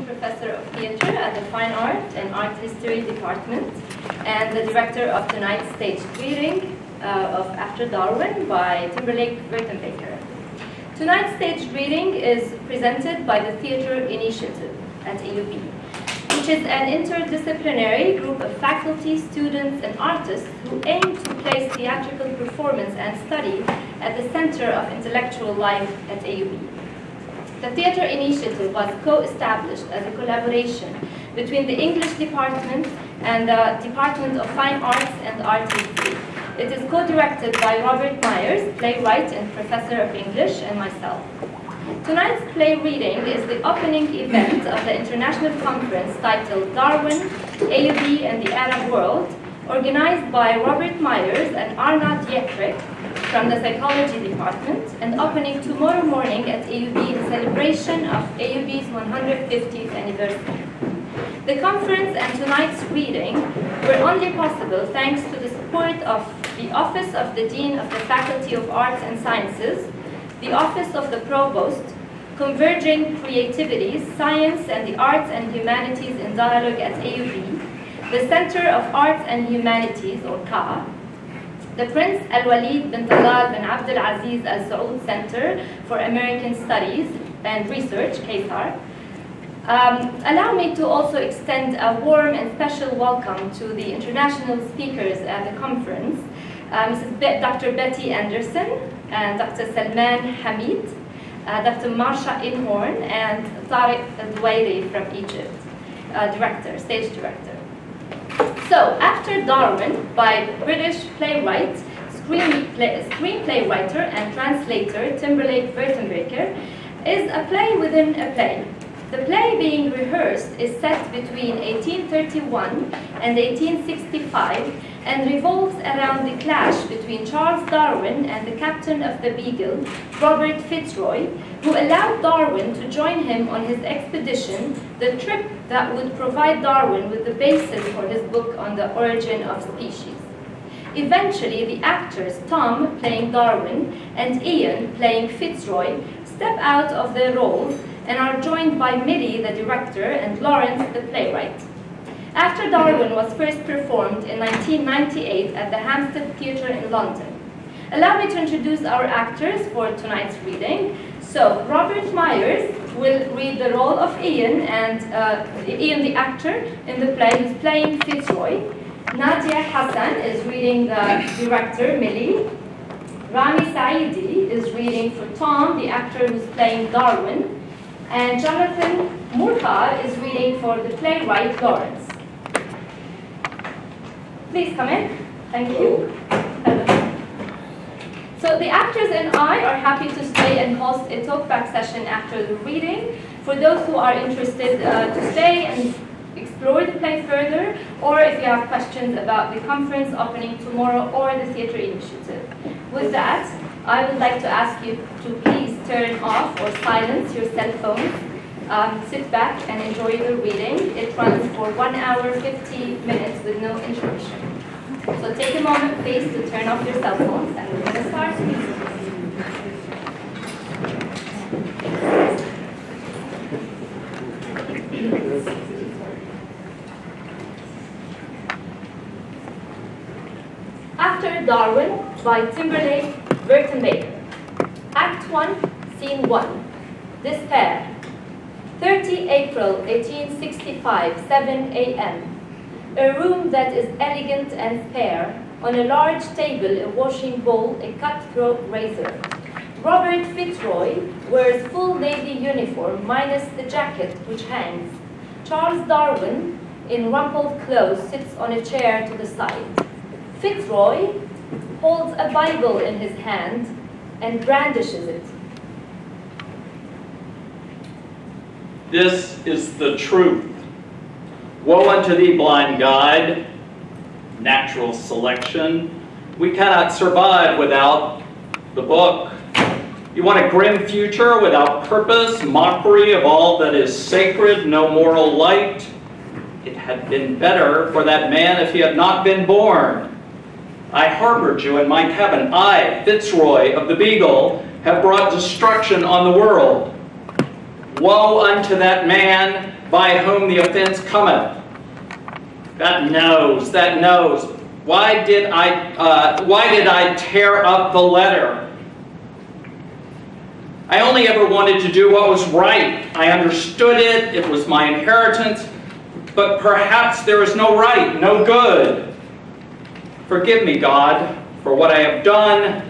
Assistant Professor of Theatre at the Fine Art and Art History Department and the Director of tonight's staged reading of After Darwin by Timberlake Wertenbaker. Tonight's staged reading is presented by the Theatre Initiative at AUB, which is an interdisciplinary group of faculty, students, and artists who aim to place theatrical performance and study at the center of intellectual life at AUB. The Theatre Initiative was co-established as a collaboration between the English department and the Department of Fine Arts and Art History. It is co-directed by Robert Myers, playwright and professor of English, and myself. Tonight's play reading is the opening event of the international conference titled Darwin AUB and the Arab World, organized by Robert Myers and Arne Dietrich from the psychology department, and opening tomorrow morning at AUB in celebration of AUB's 150th anniversary. The conference and tonight's reading were only possible thanks to the support of the Office of the Dean of the Faculty of Arts and Sciences, the Office of the Provost, Converging Creativities, Science and the Arts and Humanities in Dialogue at AUB, the Center of Arts and Humanities, or CASAR, the Prince Alwaleed bin Talal bin Abdel Aziz Alsaud Center for American Studies and Research, CASAR. Allow me to also extend a warm and special welcome to the international speakers at the conference, Dr. Betty Anderson and Dr. Salman Hamid, Dr. Marsha Inhorn, and Tariq Al-Duwairi from Egypt, stage director. So, After Darwin, by British playwright, screenplay writer, and translator Timberlake Wertenbaker, is a play within a play. The play being rehearsed is set between 1831 and 1865 and revolves around the clash between Charles Darwin and the captain of the Beagle, Robert Fitzroy, who allowed Darwin to join him on his expedition, the trip that would provide Darwin with the basis for his book on the origin of species. Eventually, the actors Tom, playing Darwin, and Ian, playing Fitzroy, step out of their roles and are joined by Millie, the director, and Lawrence, the playwright. After Darwin was first performed in 1998 at the Hampstead Theatre in London. Allow me to introduce our actors for tonight's reading. So, Robert Myers will read the role of Ian, and Ian, the actor in the play, who's playing Fitzroy. Nadia Hassan is reading the director, Millie. Rami Saidi is reading for Tom, the actor who's playing Darwin. And Jonathan Murha is reading for the playwright, Lawrence. Please come in. Thank you. Hello. So the actors and I are happy to stay and host a talkback session after the reading. For those who are interested to stay and explore the play further, or if you have questions about the conference opening tomorrow or the Theatre Initiative. With that, I would like to ask you to please turn off or silence your cell phones. Sit back and enjoy the reading. It runs for 1 hour, 50 minutes with no interruption. So take a moment, please, to turn off your cell phones, and we're going to start. After Darwin by Timberlake Wertenbaker. Act 1, Scene 1. Despair. 30 April 1865, 7 a.m. A room that is elegant and spare. On a large table, a washing bowl, a cutthroat razor. Robert Fitzroy wears full navy uniform minus the jacket which hangs. Charles Darwin, in rumpled clothes, sits on a chair to the side. Fitzroy holds a Bible in his hand and brandishes it. This is the truth. Woe unto thee, blind guide, natural selection. We cannot survive without the book. You want a grim future without purpose, mockery of all that is sacred, no moral light? It had been better for that man if he had not been born. I harbored you in my cabin. I, Fitzroy of the Beagle, have brought destruction on the world. Woe unto that man by whom the offense cometh. That knows, that knows. Why did I tear up the letter? I only ever wanted to do what was right. I understood it. It was my inheritance. But perhaps there is no right, no good. Forgive me, God, for what I have done,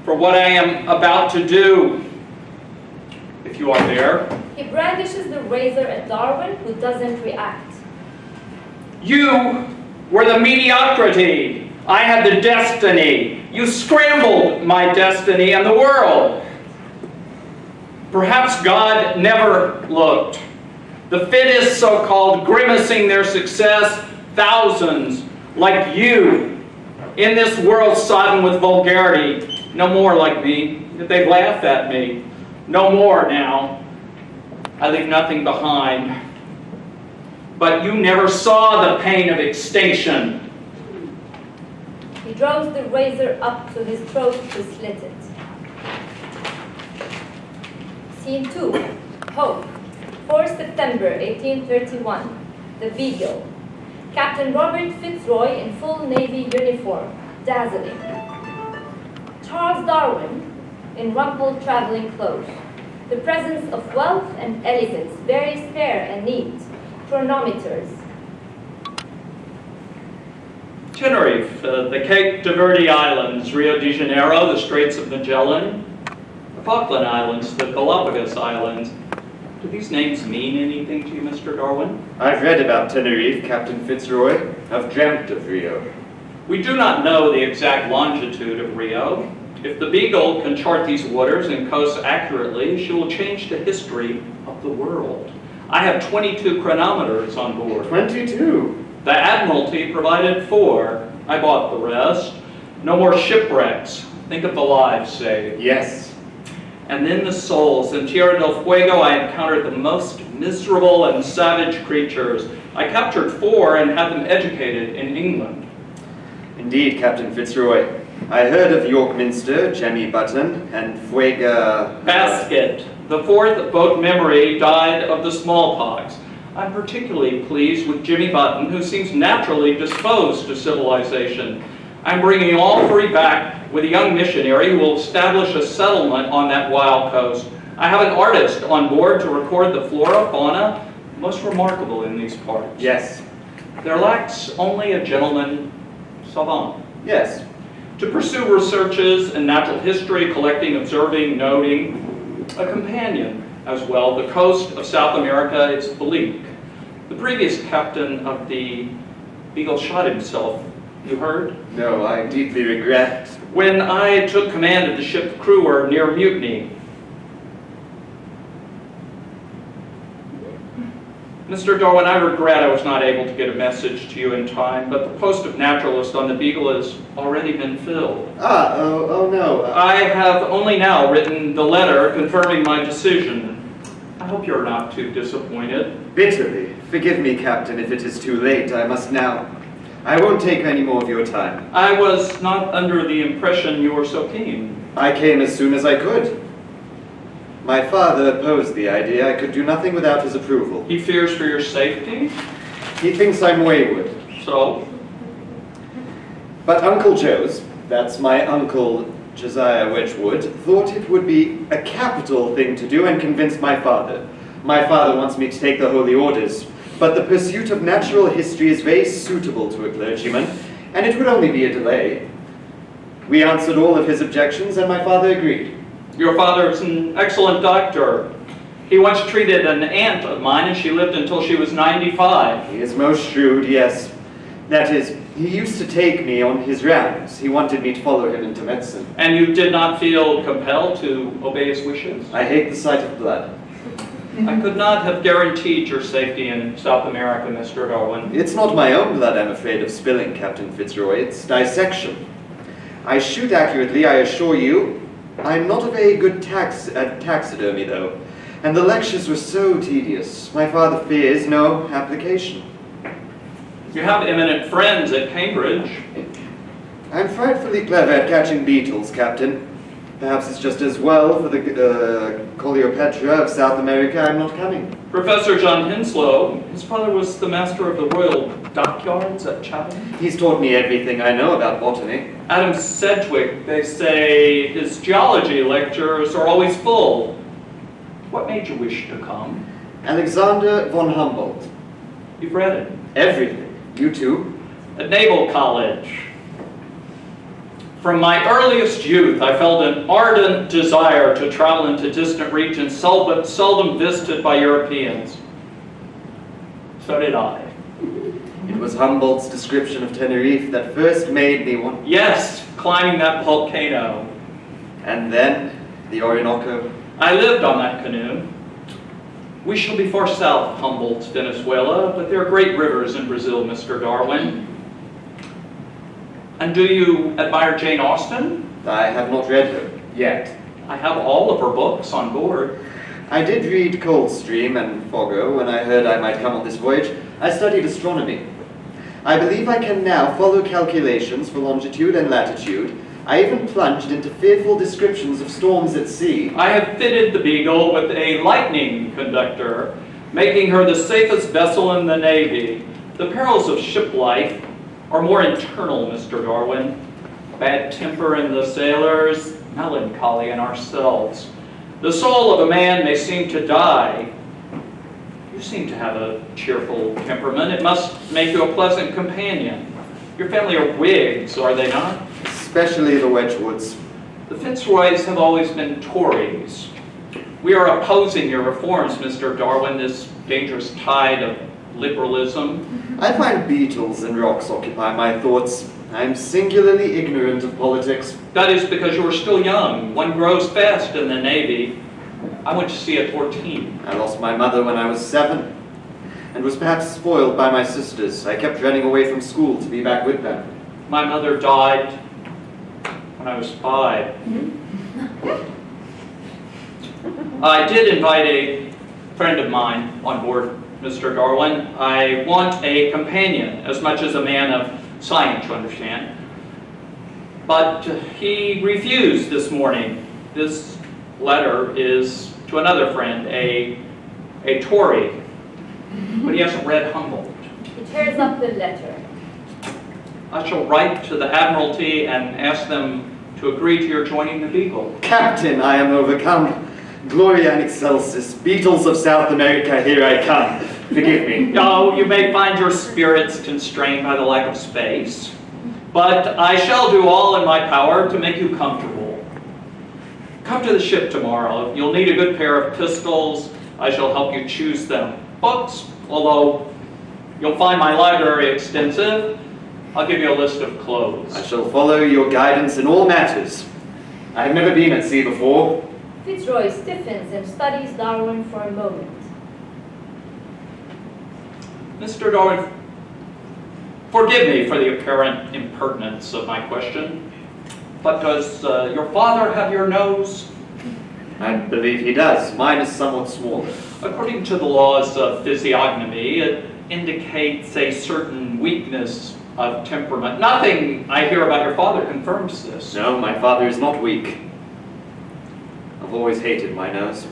for what I am about to do. If you are there. He brandishes the razor at Darwin, who doesn't react. You were the mediocrity. I had the destiny. You scrambled my destiny and the world. Perhaps God never looked. The fittest, so-called, grimacing their success, thousands like you in this world sodden with vulgarity. No more like me. They've laughed at me. No more now. I leave nothing behind. But you never saw the pain of extinction. He draws the razor up to his throat to slit it. Scene 2. Hope. 4 September 1831. The Beagle. Captain Robert Fitzroy in full Navy uniform. Dazzling. Charles Darwin in rumpled traveling clothes. The presence of wealth and elegance, very spare and neat. Chronometers. Tenerife, the Cape de Verde Islands, Rio de Janeiro, the Straits of Magellan, the Falkland Islands, the Galapagos Islands. Do these names mean anything to you, Mr. Darwin? I've read about Tenerife, Captain Fitzroy. I've dreamt of Rio. We do not know the exact longitude of Rio. If the Beagle can chart these waters and coast accurately, she will change the history of the world. I have 22 chronometers on board. 22? The Admiralty provided 4. I bought the rest. No more shipwrecks. Think of the lives saved. Yes. And then the souls. In Tierra del Fuego, I encountered the most miserable and savage creatures. I captured 4 and had them educated in England. Indeed, Captain Fitzroy. I heard of York Minster, Jemmy Button, and Fuega... Basket. The 4th boat memory died of the smallpox. I'm particularly pleased with Jimmy Button, who seems naturally disposed to civilization. I'm bringing all 3 back with a young missionary who will establish a settlement on that wild coast. I have an artist on board to record the flora, fauna, most remarkable in these parts. Yes. There lacks only a gentleman savant. Yes. To pursue researches in natural history, collecting, observing, noting, a companion as well. The coast of South America is bleak. The previous captain of the Beagle shot himself. You heard? No, I deeply regret. When I took command of the ship, the crew were near mutiny. Mr. Darwin, I regret I was not able to get a message to you in time, but the post of naturalist on the Beagle has already been filled. Oh no. I have only now written the letter confirming my decision. I hope you're not too disappointed. Bitterly. Forgive me, Captain, if it is too late. I must now. I won't take any more of your time. I was not under the impression you were so keen. I came as soon as I could. My father opposed the idea. I could do nothing without his approval. He fears for your safety? He thinks I'm wayward. So? But Uncle Joe's, that's my uncle Josiah Wedgwood, thought it would be a capital thing to do and convinced my father. My father wants me to take the holy orders, but the pursuit of natural history is very suitable to a clergyman, and it would only be a delay. We answered all of his objections, and my father agreed. Your father is an excellent doctor. He once treated an aunt of mine, and she lived until she was 95. He is most shrewd, yes. That is, he used to take me on his rounds. He wanted me to follow him into medicine. And you did not feel compelled to obey his wishes? I hate the sight of blood. I could not have guaranteed your safety in South America, Mr. Darwin. It's not my own blood I'm afraid of spilling, Captain Fitzroy. It's dissection. I shoot accurately, I assure you. I'm not a very good at taxidermy, though. And the lectures were so tedious. My father fears no application. You have eminent friends at Cambridge. I'm frightfully clever at catching beetles, Captain. Perhaps it's just as well for the Coleopatra of South America I'm not coming. Professor John Henslow, his father was the master of the Royal Dockyards at Chatham. He's taught me everything I know about botany. Adam Sedgwick, they say his geology lectures are always full. What made you wish to come? Alexander von Humboldt. You've read it. Everything. You too? At Naval College. From my earliest youth, I felt an ardent desire to travel into distant regions seldom visited by Europeans. So did I. It was Humboldt's description of Tenerife that first made me want... Yes, climbing that volcano. And then, the Orinoco. I lived on that canoe. We shall be far south of Humboldt's Venezuela, but there are great rivers in Brazil, Mr. Darwin. And do you admire Jane Austen? I have not read her, yet. I have all of her books on board. I did read Coldstream and Fogo when I heard I might come on this voyage. I studied astronomy. I believe I can now follow calculations for longitude and latitude. I even plunged into fearful descriptions of storms at sea. I have fitted the Beagle with a lightning conductor, making her the safest vessel in the Navy. The perils of ship life are more internal, Mr. Darwin. Bad temper in the sailors, melancholy in ourselves. The soul of a man may seem to die. You seem to have a cheerful temperament. It must make you a pleasant companion. Your family are Whigs, are they not? Especially the Wedgwoods. The Fitzroys have always been Tories. We are opposing your reforms, Mr. Darwin, this dangerous tide of liberalism. I find beetles and rocks occupy my thoughts. I'm singularly ignorant of politics. That is because you are still young. One grows fast in the Navy. I went to sea at 14. I lost my mother when I was 7, and was perhaps spoiled by my sisters. I kept running away from school to be back with them. My mother died when I was 5. I did invite a friend of mine on board, Mr. Darwin. I want a companion, as much as a man of science, you understand. But he refused this morning. This letter is to another friend, a Tory, but he hasn't read Humboldt. He tears up the letter. I shall write to the Admiralty and ask them to agree to your joining the Beagle. Captain, I am overcome. Gloria in excelsis, beetles of South America, here I come. Forgive me. Oh, you may find your spirits constrained by the lack of space, but I shall do all in my power to make you comfortable. Come to the ship tomorrow. You'll need a good pair of pistols. I shall help you choose them. Books, although you'll find my library extensive, I'll give you a list of clothes. I shall follow your guidance in all matters. I have never been at sea before. Fitzroy stiffens and studies Darwin for a moment. Mr. Darwin, forgive me for the apparent impertinence of my question, but does your father have your nose? I believe he does. Mine is somewhat smaller. According to the laws of physiognomy, it indicates a certain weakness of temperament. Nothing I hear about your father confirms this. No, my father is not weak. I've always hated my nose.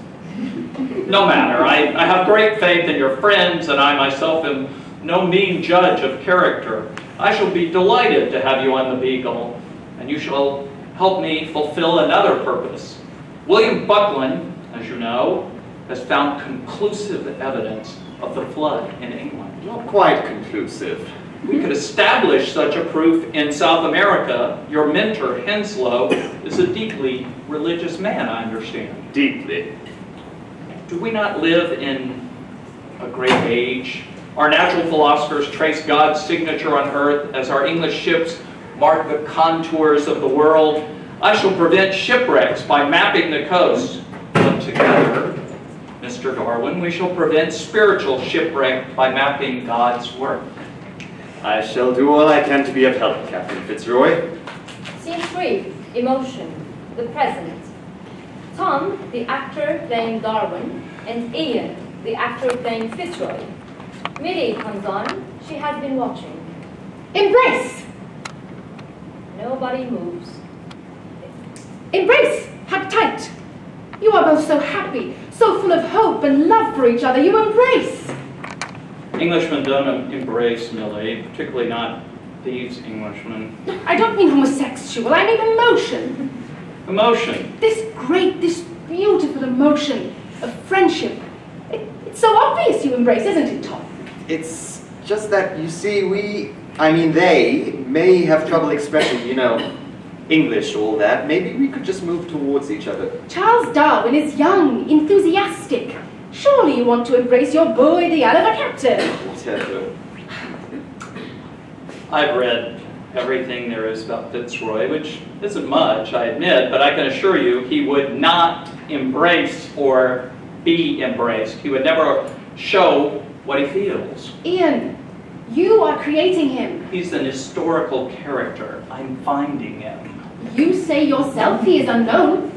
No matter. I have great faith in your friends, and I myself am no mean judge of character. I shall be delighted to have you on the Beagle, and you shall help me fulfill another purpose. William Buckland, as you know, has found conclusive evidence of the flood in England. Not quite conclusive. We could establish such a proof in South America. Your mentor, Henslow, is a deeply religious man, I understand. Deeply. Do we not live in a great age? Our natural philosophers trace God's signature on earth as our English ships mark the contours of the world. I shall prevent shipwrecks by mapping the coast. But together, Mr. Darwin, we shall prevent spiritual shipwreck by mapping God's work. I shall do all I can to be of help, Captain Fitzroy. Scene 3, emotion, the present. Tom, the actor playing Darwin, and Ian, the actor playing Fitzroy. Millie comes on. She has been watching. Embrace! Nobody moves. Embrace! You are both so happy, so full of hope and love for each other, you embrace. Englishmen don't embrace, Millie, particularly not these Englishmen. I don't mean homosexual, I mean emotion. Emotion. This great, this beautiful emotion of friendship. It's so obvious you embrace, isn't it, Tom? It's just that, you see, they may have trouble expressing, English, all that. Maybe we could just move towards each other. Charles Darwin is young, enthusiastic. Surely you want to embrace your beau ideal of a captain. Whatever. I've read everything there is about Fitzroy, which isn't much, I admit, but I can assure you he would not embrace or be embraced. He would never show what he feels. Ian, you are creating him. He's an historical character. I'm finding him. You say yourself he is unknown.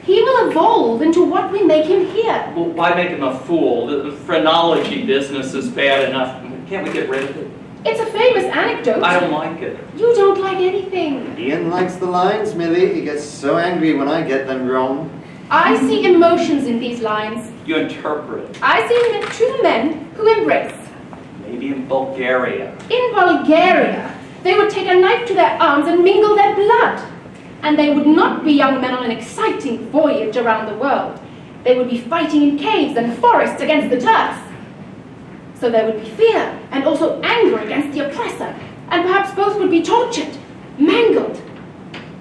He will evolve into what we make him here. Well, why make him a fool? The phrenology business is bad enough. Can't we get rid of it? It's a famous anecdote. I don't like it. You don't like anything. Ian likes the lines, Millie. He gets so angry when I get them wrong. I see emotions in these lines. You interpret. I see two men who embrace. Maybe in Bulgaria. In Bulgaria, they would take a knife to their arms and mingle their blood. And they would not be young men on an exciting voyage around the world. They would be fighting in caves and forests against the Turks. So there would be fear and also anger against the oppressor. And perhaps both would be tortured, mangled,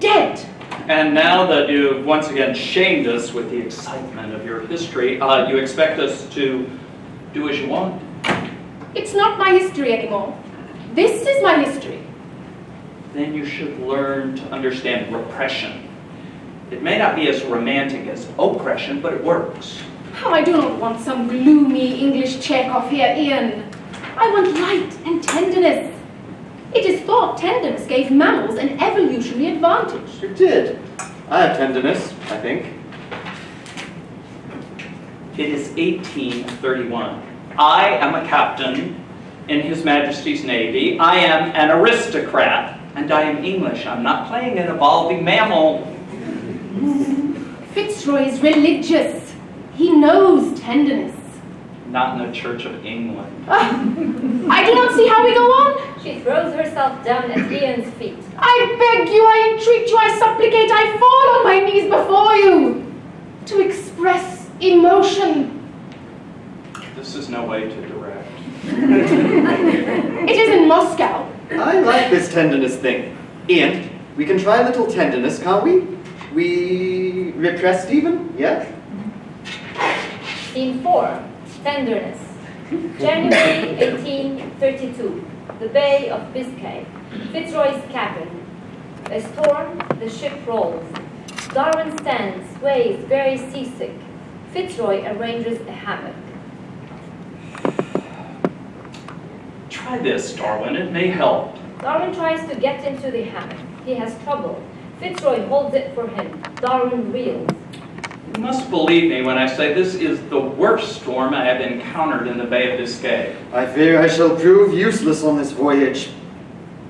dead. And now that you've once again shamed us with the excitement of your history, you expect us to do as you want? It's not my history anymore. This is my history. Then you should learn to understand repression. It may not be as romantic as oppression, but it works. Oh, I do not want some gloomy English Chekhov here, Ian. I want light and tenderness. It is thought tenderness gave mammals an evolutionary advantage. It did. I have tenderness, I think. It is 1831. I am a captain in His Majesty's Navy. I am an aristocrat, and I am English. I'm not playing an evolving mammal. Fitzroy is religious. He knows tenderness. Not in the Church of England. I do not see how we go on. She throws herself down at Ian's feet. I beg you, I entreat you, I supplicate, I fall on my knees before you to express emotion. This is no way to direct. It is in Moscow. I like this tenderness thing. Ian, we can try a little tenderness, can't we? We repressed even, yeah? Scene 4. Tenderness. January 1832. The Bay of Biscay. Fitzroy's cabin. A storm, the ship rolls. Darwin stands, sways, very seasick. Fitzroy arranges a hammock. Try this, Darwin. It may help. Darwin tries to get into the hammock. He has trouble. Fitzroy holds it for him. Darwin reels. You must believe me when I say this is the worst storm I have encountered in the Bay of Biscay. I fear I shall prove useless on this voyage.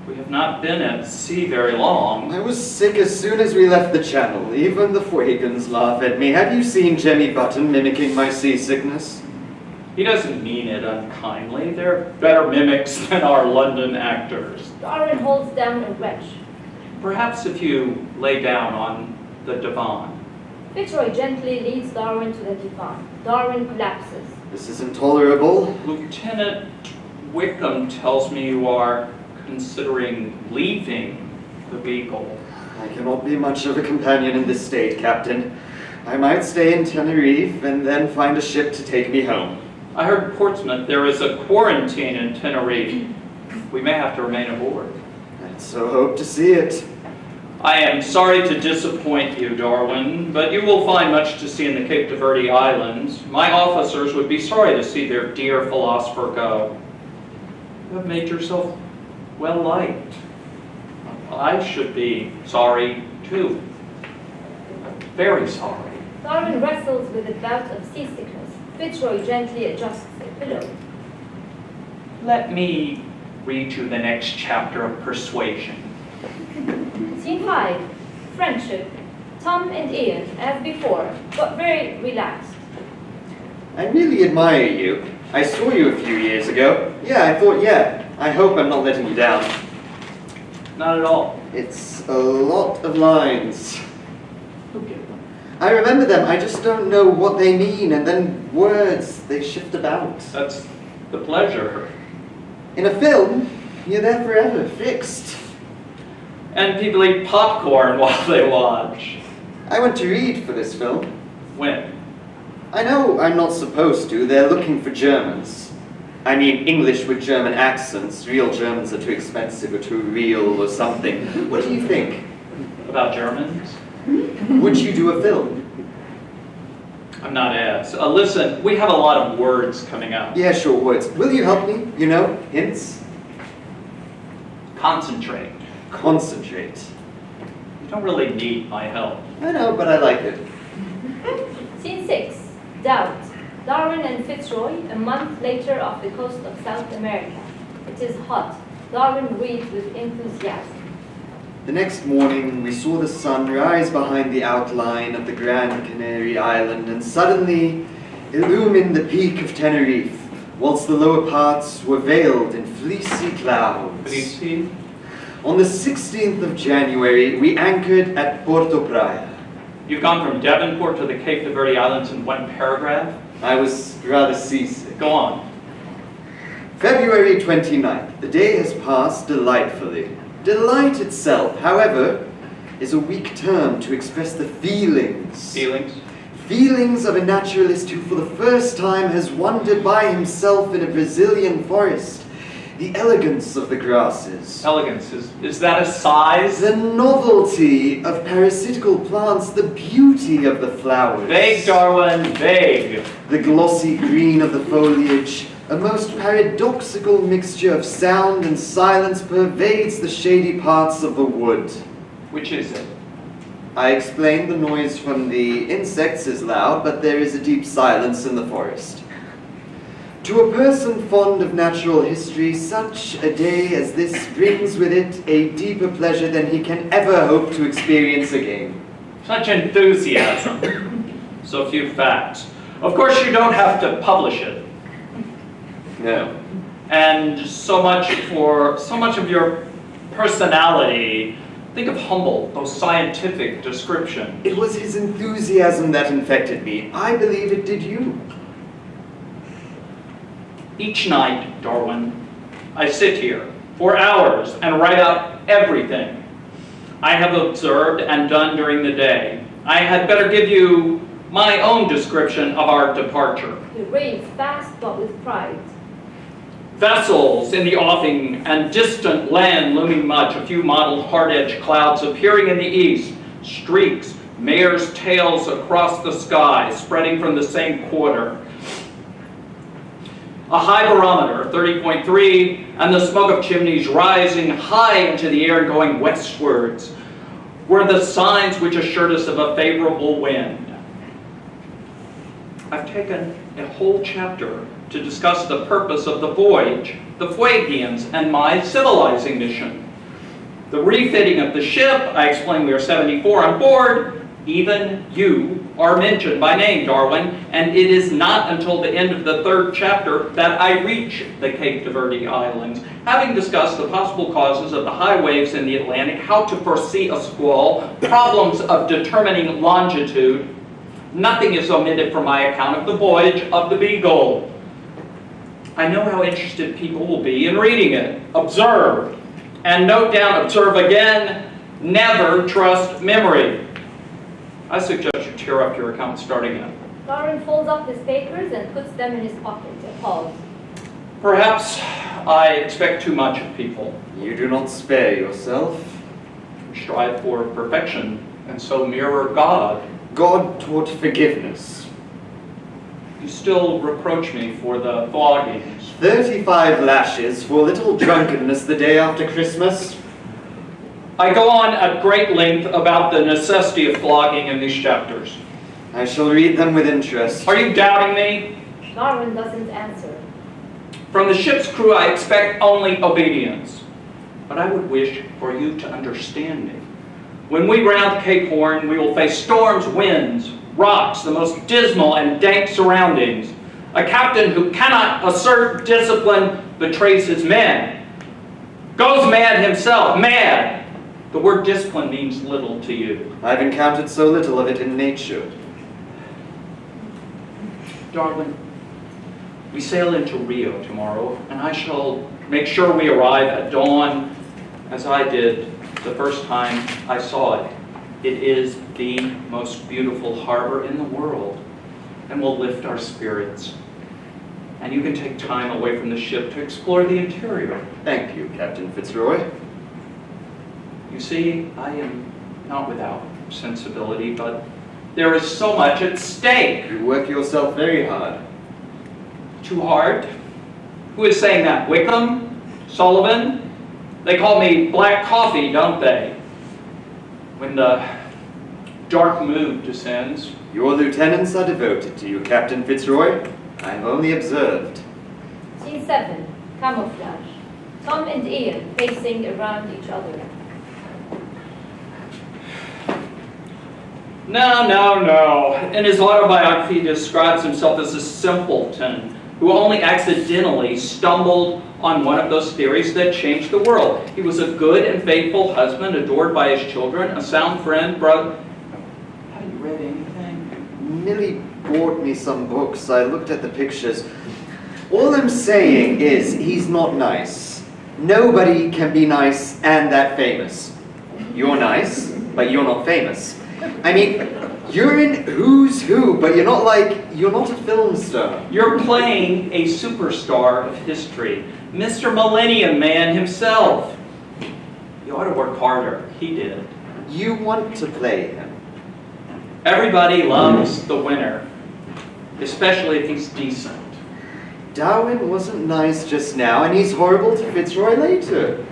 We have not been at sea very long. I was sick as soon as we left the channel. Even the Fuegans laugh at me. Have you seen Jemmy Button mimicking my seasickness? He doesn't mean it unkindly. They're better mimics than our London actors. Darwin holds down a wedge. Perhaps if you lay down on the divan. Fitzroy gently leads Darwin to the divan. Darwin collapses. This is intolerable. Lieutenant Wickham tells me you are considering leaving the Beagle. I cannot be much of a companion in this state, Captain. I might stay in Tenerife and then find a ship to take me home. I heard Portsmouth there is a quarantine in Tenerife. We may have to remain aboard. I so hope to see it. I am sorry to disappoint you, Darwin, but you will find much to see in the Cape de Verde Islands. My officers would be sorry to see their dear philosopher go. You have made yourself well liked. I should be sorry, too. Very sorry. Darwin wrestles with a bout of seasickness. Fitzroy gently adjusts a pillow. Let me read you the next chapter of Persuasion. Scene 5. Friendship. Tom and Ian, as before, but very relaxed. I really admire you. I saw you a few years ago. Yeah, I thought, I hope I'm not letting you down. Not at all. It's a lot of lines. Okay. I remember them, I just don't know what they mean, and then words, they shift about. That's the pleasure. In a film, you're there forever, fixed. And people eat popcorn while they watch. I went to read for this film. When? I know I'm not supposed to, they're looking for Germans. I mean, English with German accents. Real Germans are too expensive or too real or something. What do you think? About Germans? Would you do a film? I'm not as. Listen, we have a lot of words coming up. Yeah, short words. Will you help me? You know, hints? Concentrate. Concentrate. You don't really need my help. I know, but I like it. Scene 6. Doubt. Darwin and Fitzroy, a month later off the coast of South America. It is hot. Darwin reads with enthusiasm. The next morning, we saw the sun rise behind the outline of the Grand Canary Island and suddenly illumine the peak of Tenerife, whilst the lower parts were veiled in fleecy clouds. Fleecy? On the 16th of January, we anchored at Porto Praya. You've gone from Devonport to the Cape de Verde Islands in one paragraph? I was rather seasick. Go on. February 29th. The day has passed delightfully. Delight itself, however, is a weak term to express the feelings. Feelings? Feelings of a naturalist who for the first time has wandered by himself in a Brazilian forest. The elegance of the grasses. Elegance. Is that a size? The novelty of parasitical plants, the beauty of the flowers. Vague, Darwin, vague. The glossy green of the foliage, a most paradoxical mixture of sound and silence pervades the shady parts of the wood. Which is it? I explained the noise from the insects is loud, but there is a deep silence in the forest. To a person fond of natural history, such a day as this brings with it a deeper pleasure than he can ever hope to experience again. Such enthusiasm. So few facts. Of course, you don't have to publish it. No. And so much of your personality. Think of Humboldt, those scientific descriptions. It was his enthusiasm that infected me. I believe it did you. Each night, Darwin, I sit here for hours and write out everything I have observed and done during the day. I had better give you my own description of our departure. He reads fast but with pride. Vessels in the offing and distant land looming much, a few mottled hard-edged clouds appearing in the east, streaks, mares' tails across the sky, spreading from the same quarter. A high barometer, 30.3, and the smoke of chimneys rising high into the air and going westwards were the signs which assured us of a favorable wind. I've taken a whole chapter to discuss the purpose of the voyage, the Fuegians, and my civilizing mission. The refitting of the ship, I explained we are 74 on board. Even you are mentioned by name, Darwin, and it is not until the end of the 3rd chapter that I reach the Cape de Verde Islands, having discussed the possible causes of the high waves in the Atlantic, how to foresee a squall, problems of determining longitude. Nothing is omitted from my account of the voyage of the Beagle. I know how interested people will be in reading it. Observe, and note down, observe again, never trust memory. I suggest you tear up your account starting at. Darwin folds up his papers and puts them in his pocket. A pause. Perhaps I expect too much of people. You do not spare yourself. Strive for perfection, and so mirror God. God taught forgiveness. You still reproach me for the floggings. 35 lashes for little drunkenness the day after Christmas. I go on at great length about the necessity of flogging in these chapters. I shall read them with interest. Are you doubting me? Darwin doesn't answer. From the ship's crew, I expect only obedience. But I would wish for you to understand me. When we round Cape Horn, we will face storms, winds, rocks, the most dismal and dank surroundings. A captain who cannot assert discipline betrays his men. Goes mad himself, mad. The word discipline means little to you. I've encountered so little of it in nature. Darwin, we sail into Rio tomorrow, and I shall make sure we arrive at dawn as I did the first time I saw it. It is the most beautiful harbor in the world and will lift our spirits. And you can take time away from the ship to explore the interior. Thank you, Captain Fitzroy. You see, I am not without sensibility, but there is so much at stake. You work yourself very hard. Too hard? Who is saying that? Wickham? Sullivan? They call me Black Coffee, don't they? When the dark mood descends. Your lieutenants are devoted to you, Captain Fitzroy. I've only observed. Scene 7, camouflage. Tom and Ian facing around each other. No. In his autobiography, he describes himself as a simpleton who only accidentally stumbled on one of those theories that changed the world. He was a good and faithful husband, adored by his children, a sound friend, brother. Have you read anything? Millie bought me some books. I looked at the pictures. All I'm saying is he's not nice. Nobody can be nice and that famous. You're nice, but you're not famous. I mean, you're in Who's Who, but you're not a film star. You're playing a superstar of history, Mr. Millennium Man himself. You ought to work harder. He did. You want to play him. Everybody loves the winner, especially if he's decent. Darwin wasn't nice just now, and he's horrible to Fitzroy later.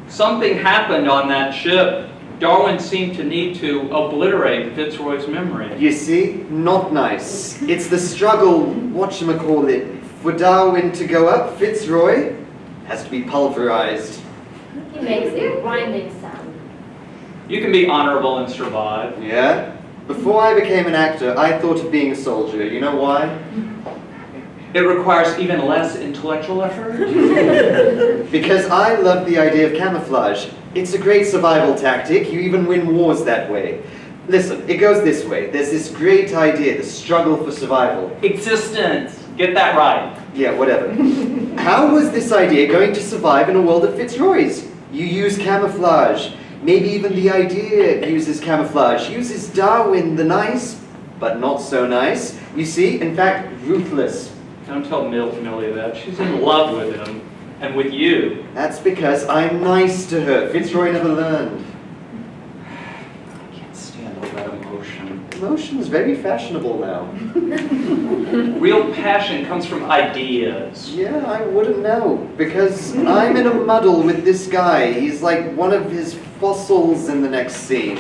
Something happened on that ship. Darwin seemed to need to obliterate Fitzroy's memory. You see, not nice. It's the struggle, whatchamacallit, for Darwin to go up. Fitzroy has to be pulverized. He makes a grinding sound. You can be honorable and survive. Yeah? Before I became an actor, I thought of being a soldier. You know why? It requires even less intellectual effort. Because I love the idea of camouflage. It's a great survival tactic. You even win wars that way. Listen, it goes this way. There's this great idea, the struggle for survival. Existence. Get that right. Yeah, whatever. How was this idea going to survive in a world of Fitzroy's? You use camouflage. Maybe even the idea uses camouflage. Uses Darwin, the nice, but not so nice. You see, in fact, ruthless. Don't tell Millie that. She's in love with him. And with you. That's because I'm nice to her. Fitzroy never learned. I can't stand all that emotion. Emotion's very fashionable now. Real passion comes from ideas. Yeah, I wouldn't know. Because I'm in a muddle with this guy. He's like one of his fossils in the next scene.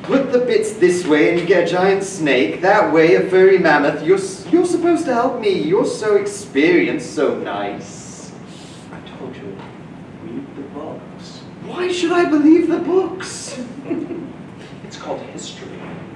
Put the bits this way and you get a giant snake. That way, a furry mammoth. You're supposed to help me. You're so experienced, so nice. Read the books. Why should I believe the books? It's called history.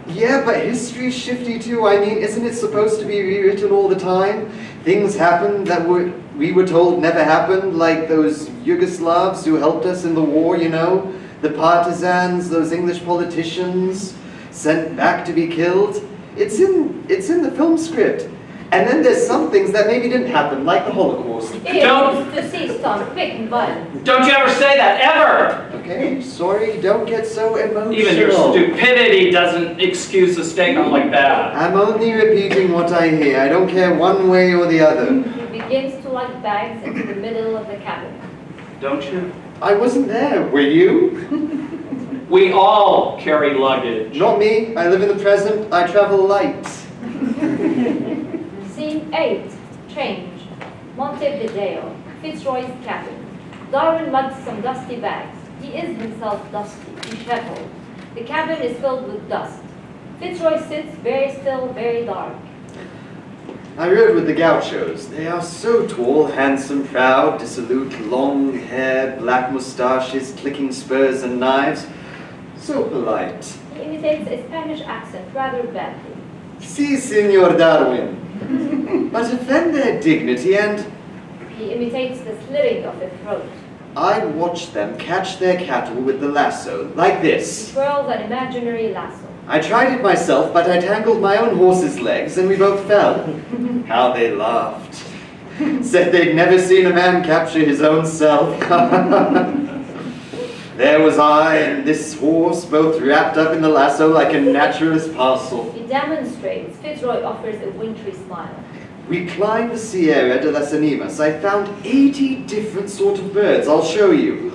Yeah, but history's shifty too. I mean, isn't it supposed to be rewritten all the time? Things happen that we were told never happened, like those Yugoslavs who helped us in the war, you know? The partisans, those English politicians sent back to be killed. It's in the film script. And then there's some things that maybe didn't happen, like the Holocaust. Don't- To cease, Tom, quick and violent. Don't you ever say that, ever! Okay, sorry, don't get so emotional. Even your stupidity doesn't excuse a statement like that. I'm only repeating what I hear. I don't care one way or the other. He begins to lug bags into the middle of the cabin. Don't you? I wasn't there, were you? We all carry luggage. Not me. I live in the present. I travel light. Scene 8, change. Montevideo, Fitzroy's cabin. Darwin lugs some dusty bags. He is himself dusty, disheveled. The cabin is filled with dust. Fitzroy sits very still, very dark. I rode with the gauchos. They are so tall, handsome, proud, dissolute, long hair, black mustaches, clicking spurs and knives. So polite. He imitates a Spanish accent rather badly. Si, Senor Darwin. But offend their dignity and He imitates the slitting of the throat. I watched them catch their cattle with the lasso, like He this. twirls an imaginary lasso. I tried it myself, but I tangled my own horse's legs and we both fell. How they laughed. Said they'd never seen a man capture his own self. There was I and this horse, both wrapped up in the lasso like a naturalist parcel. He demonstrates. Fitzroy offers a wintry smile. We climbed the Sierra de las Animas. I found 80 different sort of birds. I'll show you.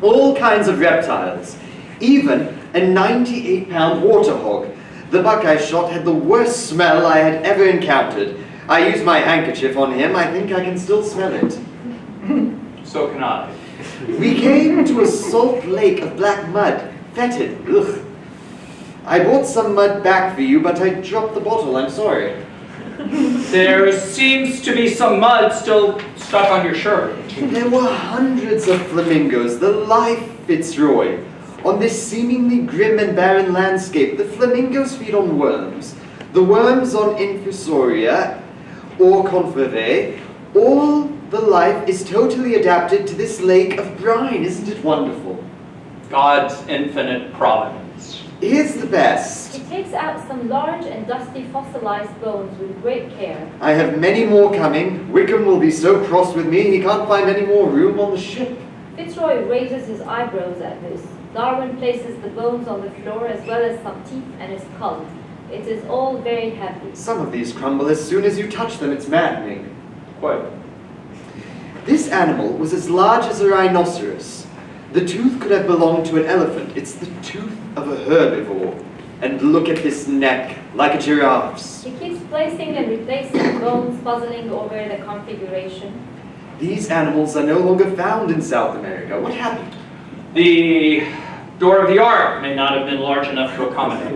All kinds of reptiles. Even a 98-pound water hog. The buck I shot had the worst smell I had ever encountered. I used my handkerchief on him. I think I can still smell it. So can I. We came to a salt lake of black mud. Fetid. Ugh. I brought some mud back for you, but I dropped the bottle. I'm sorry. There seems to be some mud still stuck on your shirt. There were hundreds of flamingos, the life Fitzroy. On this seemingly grim and barren landscape, the flamingos feed on worms. The worms on Infusoria or Converging. All the life is totally adapted to this lake of brine. Isn't it wonderful? God's infinite providence. Here's the best. He takes out some large and dusty fossilized bones with great care. I have many more coming. Wickham will be so cross with me he can't find any more room on the ship. Fitzroy raises his eyebrows at this. Darwin places the bones on the floor as well as some teeth and a skull. It is all very heavy. Some of these crumble as soon as you touch them. It's maddening. Quite. This animal was as large as a rhinoceros. The tooth could have belonged to an elephant. It's the tooth of a herbivore. And look at this neck, like a giraffe's. He keeps placing and replacing bones, puzzling over the configuration. These animals are no longer found in South America. What happened? The door of the ark may not have been large enough to accommodate.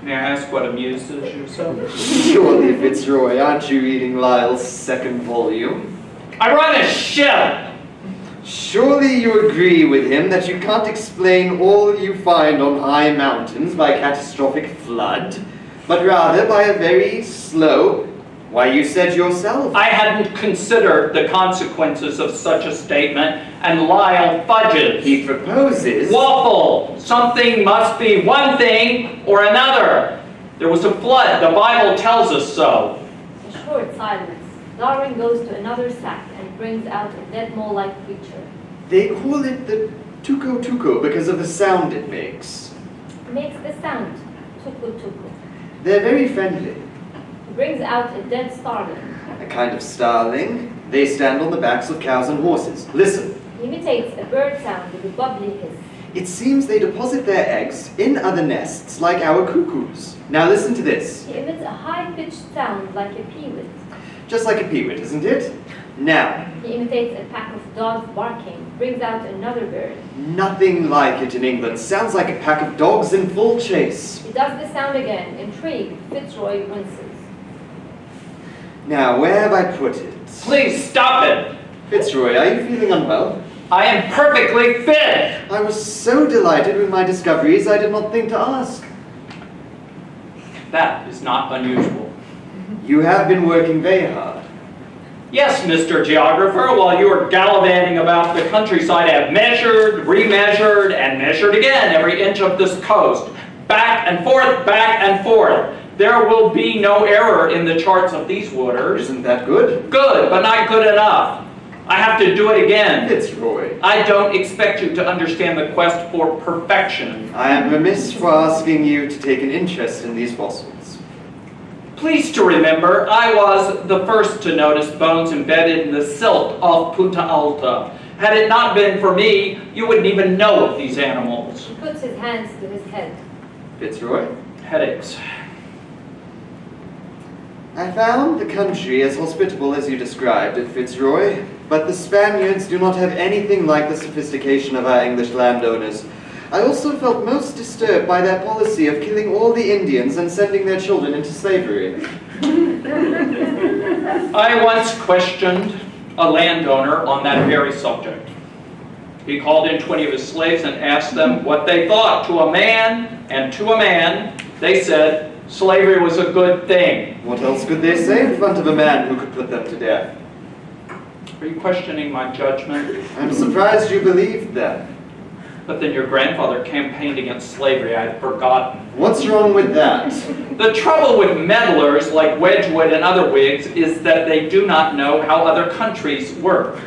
May I ask what amuses you so? Surely, Fitzroy, aren't you reading Lyell's second volume? I run a ship! Surely you agree with him that you can't explain all you find on high mountains by catastrophic flood, but rather by a very slow, why, you said yourself. I hadn't considered the consequences of such a statement, and Lyle fudges. He proposes. Waffle! Something must be one thing or another. There was a flood. The Bible tells us so. A short silence. Darwin goes to another sack and brings out a dead mole-like creature. They call it the tuco-tuco because of the sound it makes. It makes the sound, tuku-tuku. They're very friendly. He brings out a dead starling. A kind of starling. They stand on the backs of cows and horses. Listen. He imitates a bird sound with a bubbly hiss. It seems they deposit their eggs in other nests like our cuckoos. Now listen to this. He emits a high-pitched sound like a peewit. Just like a peewit, isn't it? Now, He imitates a pack of dogs barking, brings out another bird. nothing like it in England. Sounds like a pack of dogs in full chase. He does the sound again. Intrigued, Fitzroy winces. Now, where have I put it? Please stop it! Fitzroy, are you feeling unwell? I am perfectly fit! I was so delighted with my discoveries, I did not think to ask. That is not unusual. You have been working very hard. Yes, Mr. Geographer, while you were gallivanting about the countryside, I have measured, remeasured, and measured again every inch of this coast. Back and forth, back and forth. There will be no error in the charts of these waters. Isn't that good? Good, but not good enough. I have to do it again. Fitzroy. I don't expect you to understand the quest for perfection. I am remiss for asking you to take an interest in these fossils. Please to remember, I was the first to notice bones embedded in the silt of Punta Alta. Had it not been for me, you wouldn't even know of these animals. He puts his hands to his head. Fitzroy? Headaches. I found the country as hospitable as you described it, Fitzroy, but the Spaniards do not have anything like the sophistication of our English landowners. I also felt most disturbed by their policy of killing all the Indians and sending their children into slavery. I once questioned a landowner, on that very subject. He called in 20 of his slaves and asked them what they thought. To a man, and to a man, they said slavery was a good thing. What else could they say in front of a man who could put them to death? Are you questioning my judgment? I'm surprised you believed that. But then your grandfather campaigned against slavery. I had forgotten. What's wrong with that? The trouble with meddlers like Wedgwood and other Whigs is that they do not know how other countries work.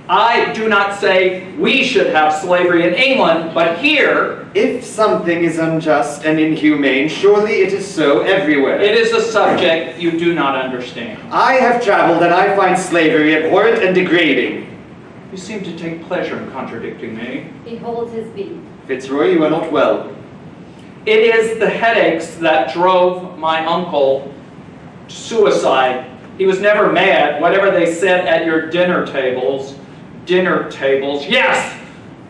I do not say we should have slavery in England, but here... If something is unjust and inhumane, surely it is so everywhere. It is a subject you do not understand. I have traveled and I find slavery abhorrent and degrading. You seem to take pleasure in contradicting me. He holds his beat. Fitzroy, you are not well. It is the headaches that drove my uncle to suicide. He was never mad. Whatever they said at your dinner tables, yes!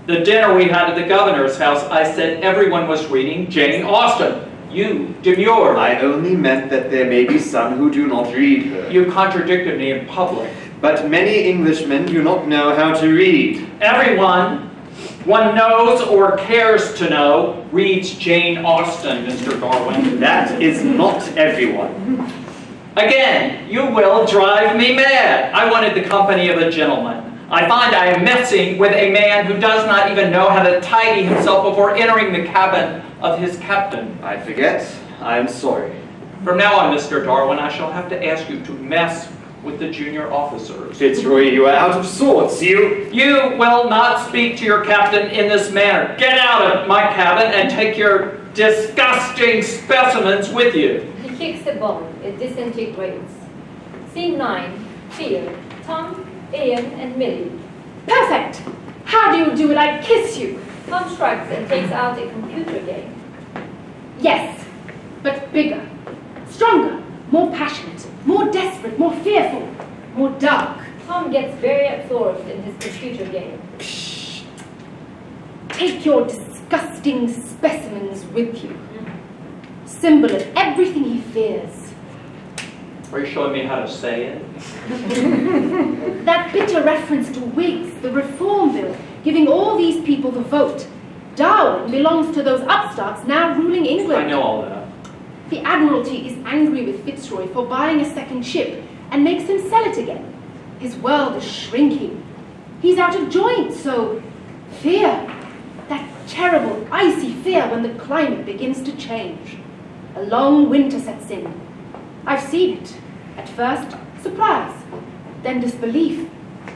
The dinner we had at the governor's house, I said everyone was reading Jane Austen. You demurred. I only meant that there may be some who do not read her. You contradicted me in public. But many Englishmen do not know how to read. Everyone, one knows or cares to know, reads Jane Austen, Mr. Darwin. That is not everyone. Again, you will drive me mad. I wanted the company of a gentleman. I find I am messing with a man who does not even know how to tidy himself before entering the cabin of his captain. I forget. I am sorry. From now on, Mr. Darwin, I shall have to ask you to mess with the junior officers. Fitzroy, you are out of sorts. You will not speak to your captain in this manner. Get out of my cabin and take your disgusting specimens with you. He kicks a ball. It disintegrates. Scene 9. Fear. Tom, Ian, and Millie. Perfect! How do you do it? I kiss you. Tom shrugs and takes out a computer game. Yes, but bigger, stronger, more passionate, more desperate, more fearful, more dark. Tom gets very absorbed in his computer game. Psst. Take your disgusting specimens with you. Symbol of everything he fears. Are you showing me how to say it? That bitter reference to Whigs, the Reform Bill, giving all these people the vote. Darwin belongs to those upstarts now ruling England. I know all that. The Admiralty is angry with Fitzroy for buying a second ship and makes him sell it again. His world is shrinking. He's out of joint, so fear. That terrible, icy fear when the climate begins to change. A long winter sets in. I've seen it. At first, surprise, then disbelief.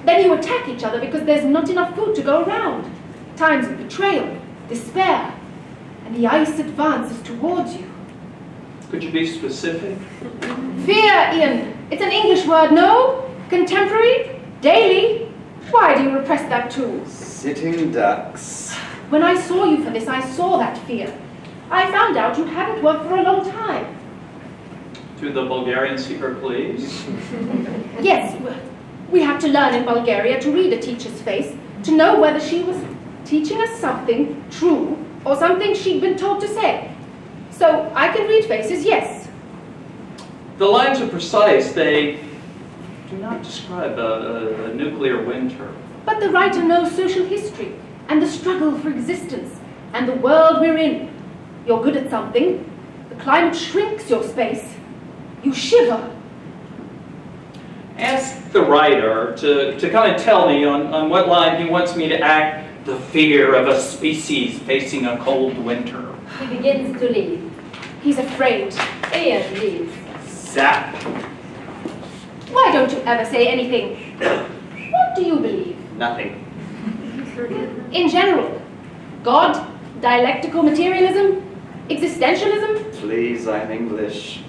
Then you attack each other because there's not enough food to go around. Times of betrayal, despair, and the ice advances towards you. Could you be specific? Fear, Ian. It's an English word, no? Contemporary? Daily? Why do you repress that too? Sitting ducks. When I saw you for this, I saw that fear. I found out you hadn't worked for a long time. To the Bulgarian secret police? Yes, we had to learn in Bulgaria to read a teacher's face, to know whether she was teaching us something true or something she'd been told to say. So I can read faces, yes. The lines are precise. They do not describe a nuclear winter. But the writer knows social history and the struggle for existence and the world we're in. You're good at something. The climate shrinks your space. You shiver. Ask the writer to come and tell me on what line he wants me to act the fear of a species facing a cold winter. He begins to leave. He's afraid. Ian leaves. Zap. Why don't you ever say anything? What do you believe? Nothing. In general, God, dialectical materialism, existentialism? Please, I'm English.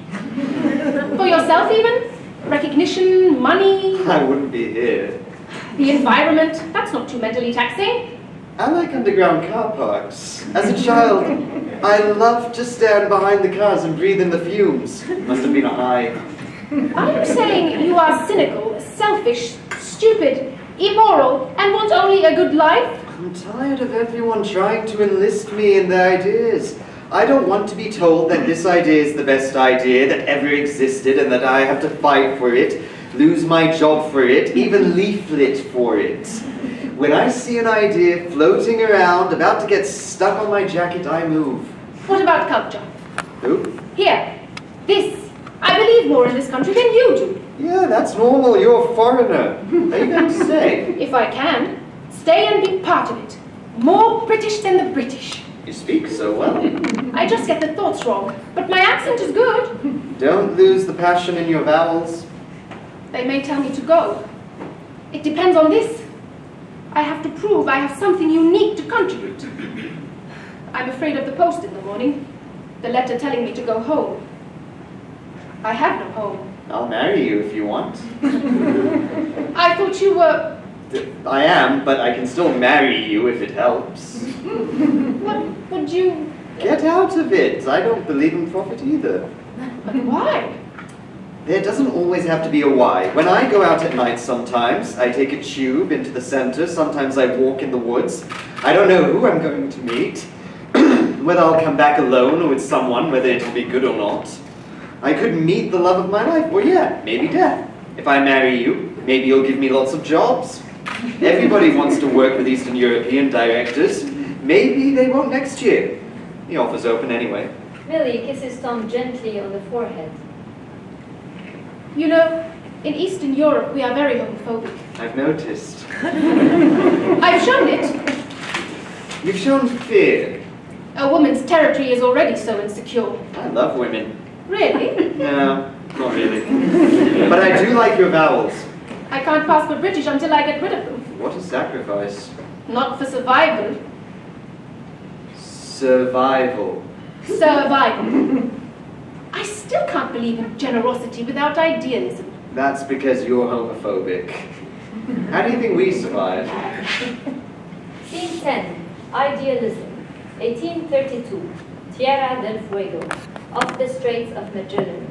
For yourself even? Recognition, money, I wouldn't be here. the environment? That's not too mentally taxing. I like underground car parks. As a child, I loved to stand behind the cars and breathe in the fumes. Must have been a high. Are you saying you are cynical, selfish, stupid, immoral, and want only a good life? I'm tired of everyone trying to enlist me in their ideas. I don't want to be told that this idea is the best idea that ever existed and that I have to fight for it. lose my job for it, even leaflet for it. When I see an idea floating around, about to get stuck on my jacket, I move. What about culture? Who? Here. This. I believe more in this country than you do. Yeah, that's normal. You're a foreigner. Are you going to stay? If I can, stay and be part of it. More British than the British. You speak so well. I just get the thoughts wrong, but my accent is good. Don't lose the passion in your vowels. They may tell me to go. It depends on this. I have to prove I have something unique to contribute. I'm afraid of the post in the morning. The letter telling me to go home. I have no home. I'll marry you if you want. I thought you were... I am, but I can still marry you if it helps. What would you... Get out of it. I don't believe in profit either. But why? There doesn't always have to be a why. When I go out at night sometimes, I take a tube into the center, sometimes I walk in the woods. I don't know who I'm going to meet, whether I'll come back alone or with someone, whether it'll be good or not. I could meet the love of my life, or yeah, maybe death. If I marry you, maybe you'll give me lots of jobs. Everybody wants to work with Eastern European directors. Maybe they won't next year. The offer's open anyway. Millie kisses Tom gently on the forehead. You know, in Eastern Europe we are very homophobic. I've noticed. I've shown it. You've shown fear. A woman's territory is already so insecure. I love women. Really? No, not really. But I do like your vowels. I can't pass for British until I get rid of them. What a sacrifice. Not for survival. Survival. Survival. I still can't believe in generosity without idealism. That's because you're homophobic. How do you think we survive? Scene 10. Idealism. 1832. Tierra del Fuego. Off the Straits of Magellan.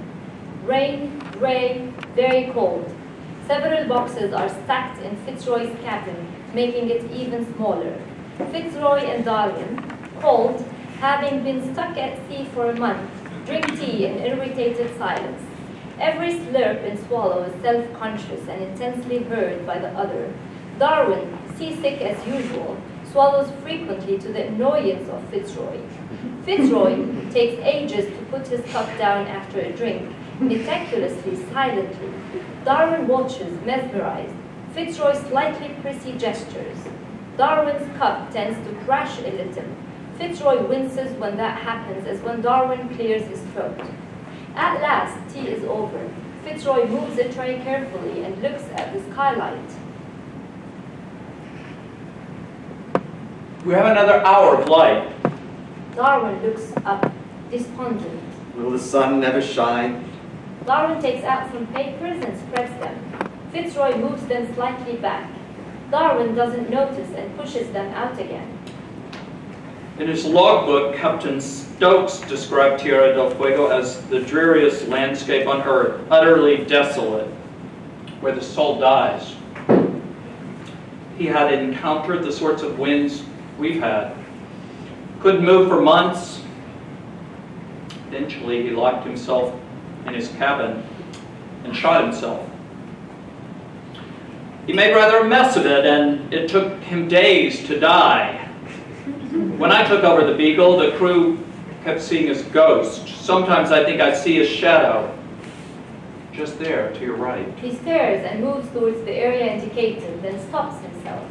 Rain, gray, very cold. Several boxes are stacked in Fitzroy's cabin, making it even smaller. Fitzroy and Darwin, cold, having been stuck at sea for a month, drink tea in irritated silence. Every slurp and swallow is self-conscious and intensely heard by the other. Darwin, seasick as usual, swallows frequently to the annoyance of Fitzroy. Fitzroy takes ages to put his cup down after a drink, meticulously, silently. Darwin watches, mesmerized. Fitzroy slightly prissy gestures. Darwin's cup tends to crash a little. Fitzroy winces when that happens, as when Darwin clears his throat. At last, tea is over. Fitzroy moves a tray carefully and looks at the skylight. We have another hour of light. Darwin looks up, despondent. Will the sun never shine? Darwin takes out some papers and spreads them. Fitzroy moves them slightly back. Darwin doesn't notice and pushes them out again. In his logbook, Captain Stokes described Tierra del Fuego as the dreariest landscape on earth, utterly desolate, where the soul dies. He had encountered the sorts of winds we've had. Couldn't move for months. Eventually, he locked himself in his cabin and shot himself. He made rather a mess of it, and it took him days to die. When I took over the Beagle, the crew kept seeing his ghost. Sometimes I think I see his shadow, just there to your right. He stares and moves towards the area indicated, then stops himself.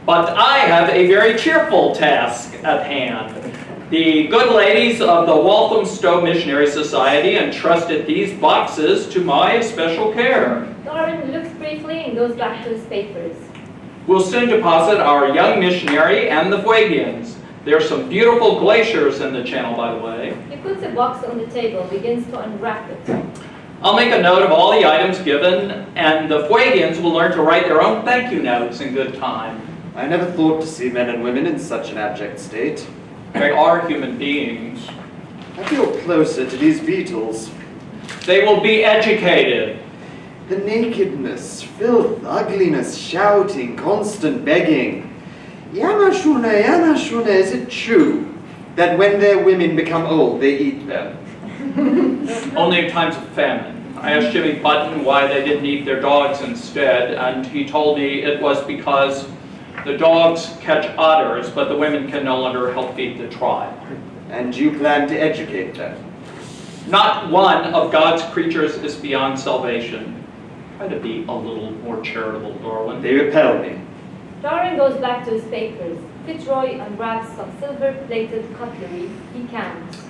But I have a very cheerful task at hand. The good ladies of the Walthamstow Missionary Society entrusted these boxes to my especial care. Darwin looks briefly and goes back to his papers. We'll soon deposit our young missionary and the Fuegians. There are some beautiful glaciers in the channel, by the way. He puts a box on the table, begins to unwrap it. I'll make a note of all the items given, and the Fuegians will learn to write their own thank you notes in good time. I never thought to see men and women in such an abject state. They are human beings. I feel closer to these beetles. They will be educated. The nakedness, filth, ugliness, shouting, constant begging. Yamashuna, is it true that when their women become old, they eat them? Only in times of famine. I asked Jimmy Button why they didn't eat their dogs instead, and he told me it was because the dogs catch otters, but the women can no longer help feed the tribe. And you plan to educate them? Not one of God's creatures is beyond salvation. Try to be a little more charitable, Darwin. They repel me. Darwin goes back to his papers. Fitzroy unwraps some silver-plated cutlery. He counts.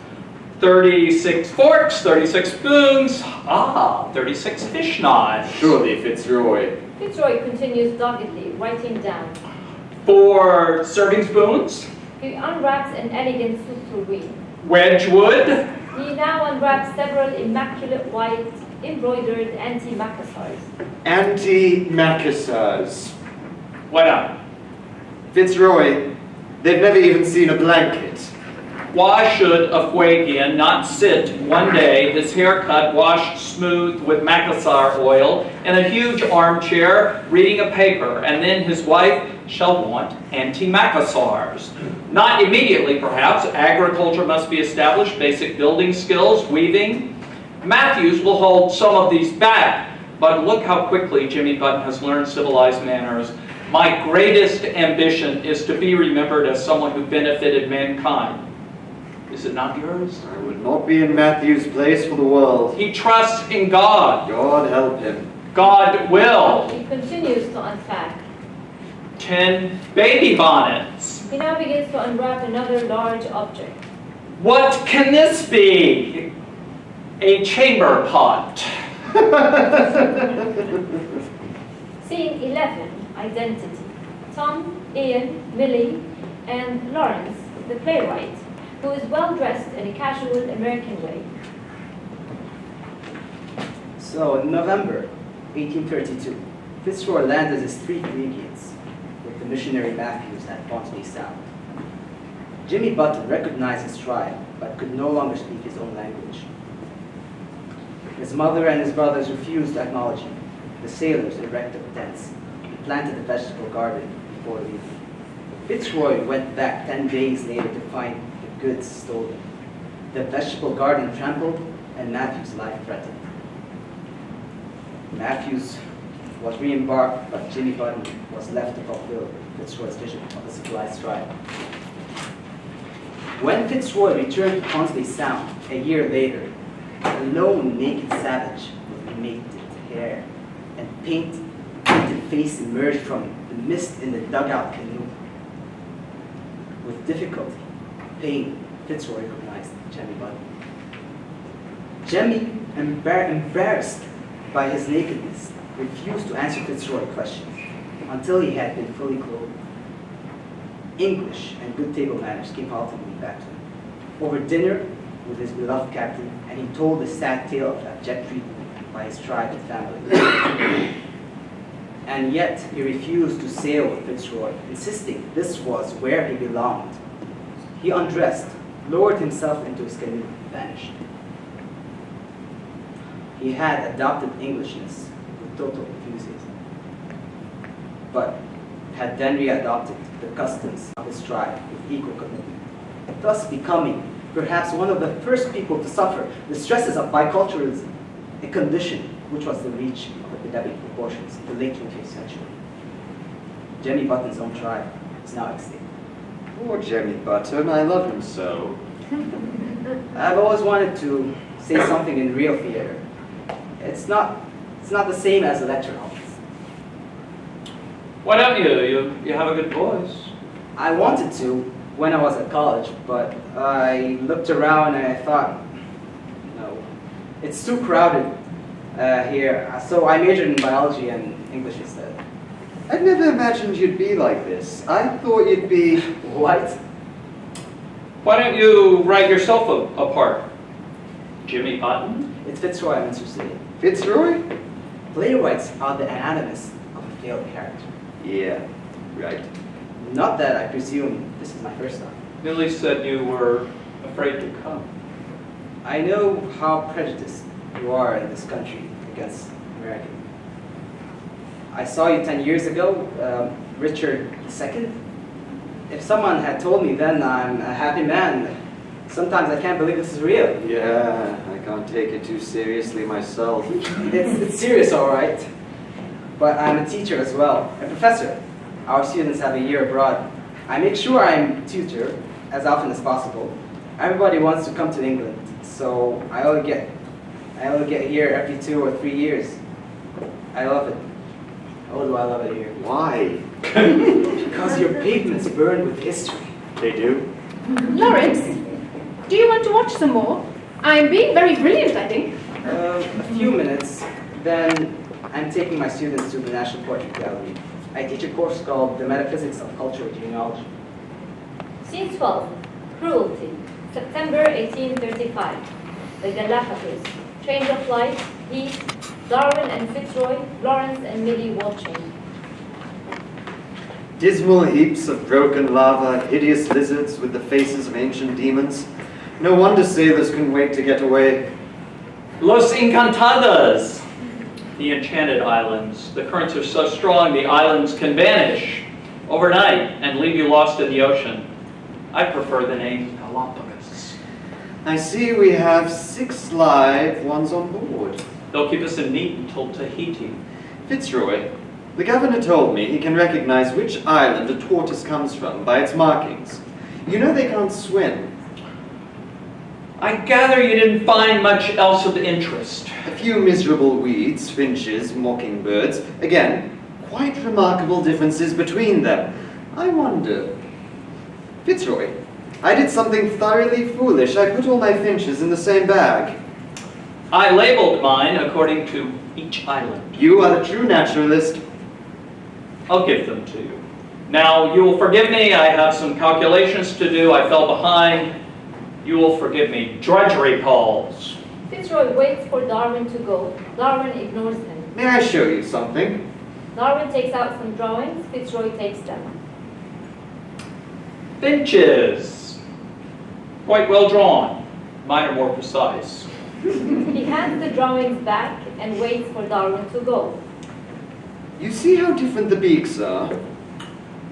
36 forks, 36 spoons, 36 fish knives. Surely, Fitzroy. Fitzroy continues doggedly, writing down. 4 serving spoons, He unwraps an elegant soup tureen. Wedgwood, He now unwraps several immaculate white embroidered anti-macassars. Anti-macassars. what up? Fitzroy, they've never even seen a blanket. Why should a Fuegian not sit one day, his hair cut, washed smooth with macassar oil, in a huge armchair, reading a paper, and then his wife shall want anti-macassars? Not immediately, perhaps. Agriculture must be established, basic building skills, weaving. Matthews will hold some of these back, but look how quickly Jimmy Button has learned civilized manners. My greatest ambition is to be remembered as someone who benefited mankind. Is it not yours? I would not be in Matthew's place for the world. He trusts in God. God help him. God will. He continues to unpack. 10 baby bonnets. He now begins to unwrap another large object. What can this be? A chamber pot. Scene 11, Identity. Tom, Ian, Millie, and Lawrence, the playwright, who is well dressed in a casual American way. So, in November 1832, Fitzroy landed his 3 Fuegians with the missionary Matthews at Pontley Sound. Jimmy Button recognized his tribe, but could no longer speak his own language. His mother and his brothers refused to acknowledge him. The sailors erected tents and planted a vegetable garden before leaving. Fitzroy went back 10 days later to find the goods stolen, the vegetable garden trampled, and Matthews' life threatened. Matthews was re-embarked, but Jimmy Button was left to fulfill Fitzroy's vision of a civilized tribe. When Fitzroy returned to Pontley Sound a year later, a lone naked savage with mated hair and painted face emerged from the mist in the dugout canoe. With difficulty, pain, Fitzroy recognized Jimmy Button. Jimmy, embarrassed by his nakedness, refused to answer Fitzroy's questions until he had been fully clothed. English and good table manners came haltingly back to him. Over dinner with his beloved captain, and he told the sad tale of abject treatment by his tribe and family. And yet he refused to sail with Fitzroy, insisting this was where he belonged. He undressed, lowered himself into his canoe, and vanished. He had adopted Englishness with total enthusiasm, but had then readopted the customs of his tribe with equal commitment, thus becoming perhaps one of the first people to suffer the stresses of biculturalism, a condition which was the reach of epidemic proportions in the late 20th century. Jimmy Button's own tribe is now extinct. Poor Jimmy Button, I love him so. I've always wanted to say something in real theater. It's not the same as a lecture hall. Why don't you? You have a good voice. I wanted to when I was at college, but I looked around and I thought, no, it's too crowded here. So I majored in biology and English instead. I'd never imagined you'd be like this. I thought you'd be... What? Why don't you write yourself a part? Jimmy Button? It's Fitzroy I'm interested in. Fitzroy? Playwrights are the anatomists of a failed character. Yeah, right. Not that I presume this is my first time. Millie said you were afraid to come. I know how prejudiced you are in this country against Americans. I saw you 10 years ago, Richard II. If someone had told me then I'm a happy man, Sometimes I can't believe this is real. Yeah, I can't take it too seriously myself. It's serious, all right. But I'm a teacher as well, a professor. Our students have a year abroad. I make sure I'm tutor as often as possible. Everybody wants to come to England, so I only get here every 2 or 3 years. I love it. Oh, do I love it here. Why? Because your pavements burn with history. They do? Lawrence, do you want to watch some more? I'm being very brilliant, I think. A few minutes, then I'm taking my students to the National Portrait Gallery. I teach a course called The Metaphysics of Cultural Genealogy. Scene 12. Cruelty. September 1835. The Galapagos. Change of light. Heat. Darwin and Fitzroy. Lawrence and Millie watching. Dismal heaps of broken lava, hideous lizards with the faces of ancient demons. No wonder sailors couldn't wait to get away. Los Encantados, the Enchanted Islands. The currents are so strong the islands can vanish overnight and leave you lost in the ocean. I prefer the name Galapagos. I see we have 6 live ones on board. They'll keep us in neat until Tahiti. Fitzroy, the governor told me he can recognize which island a tortoise comes from by its markings. You know they can't swim. I gather you didn't find much else of interest. A few miserable weeds, finches, mockingbirds. Again, quite remarkable differences between them. I wonder... Fitzroy, I did something thoroughly foolish. I put all my finches in the same bag. I labeled mine according to each island. You are the true naturalist. I'll give them to you. Now, you will forgive me. I have some calculations to do. I fell behind. You will forgive me. Drudgery calls. Fitzroy waits for Darwin to go. Darwin ignores him. May I show you something? Darwin takes out some drawings. Fitzroy takes them. Finches. Quite well drawn. Mine are more precise. He hands the drawings back and waits for Darwin to go. You see how different the beaks are?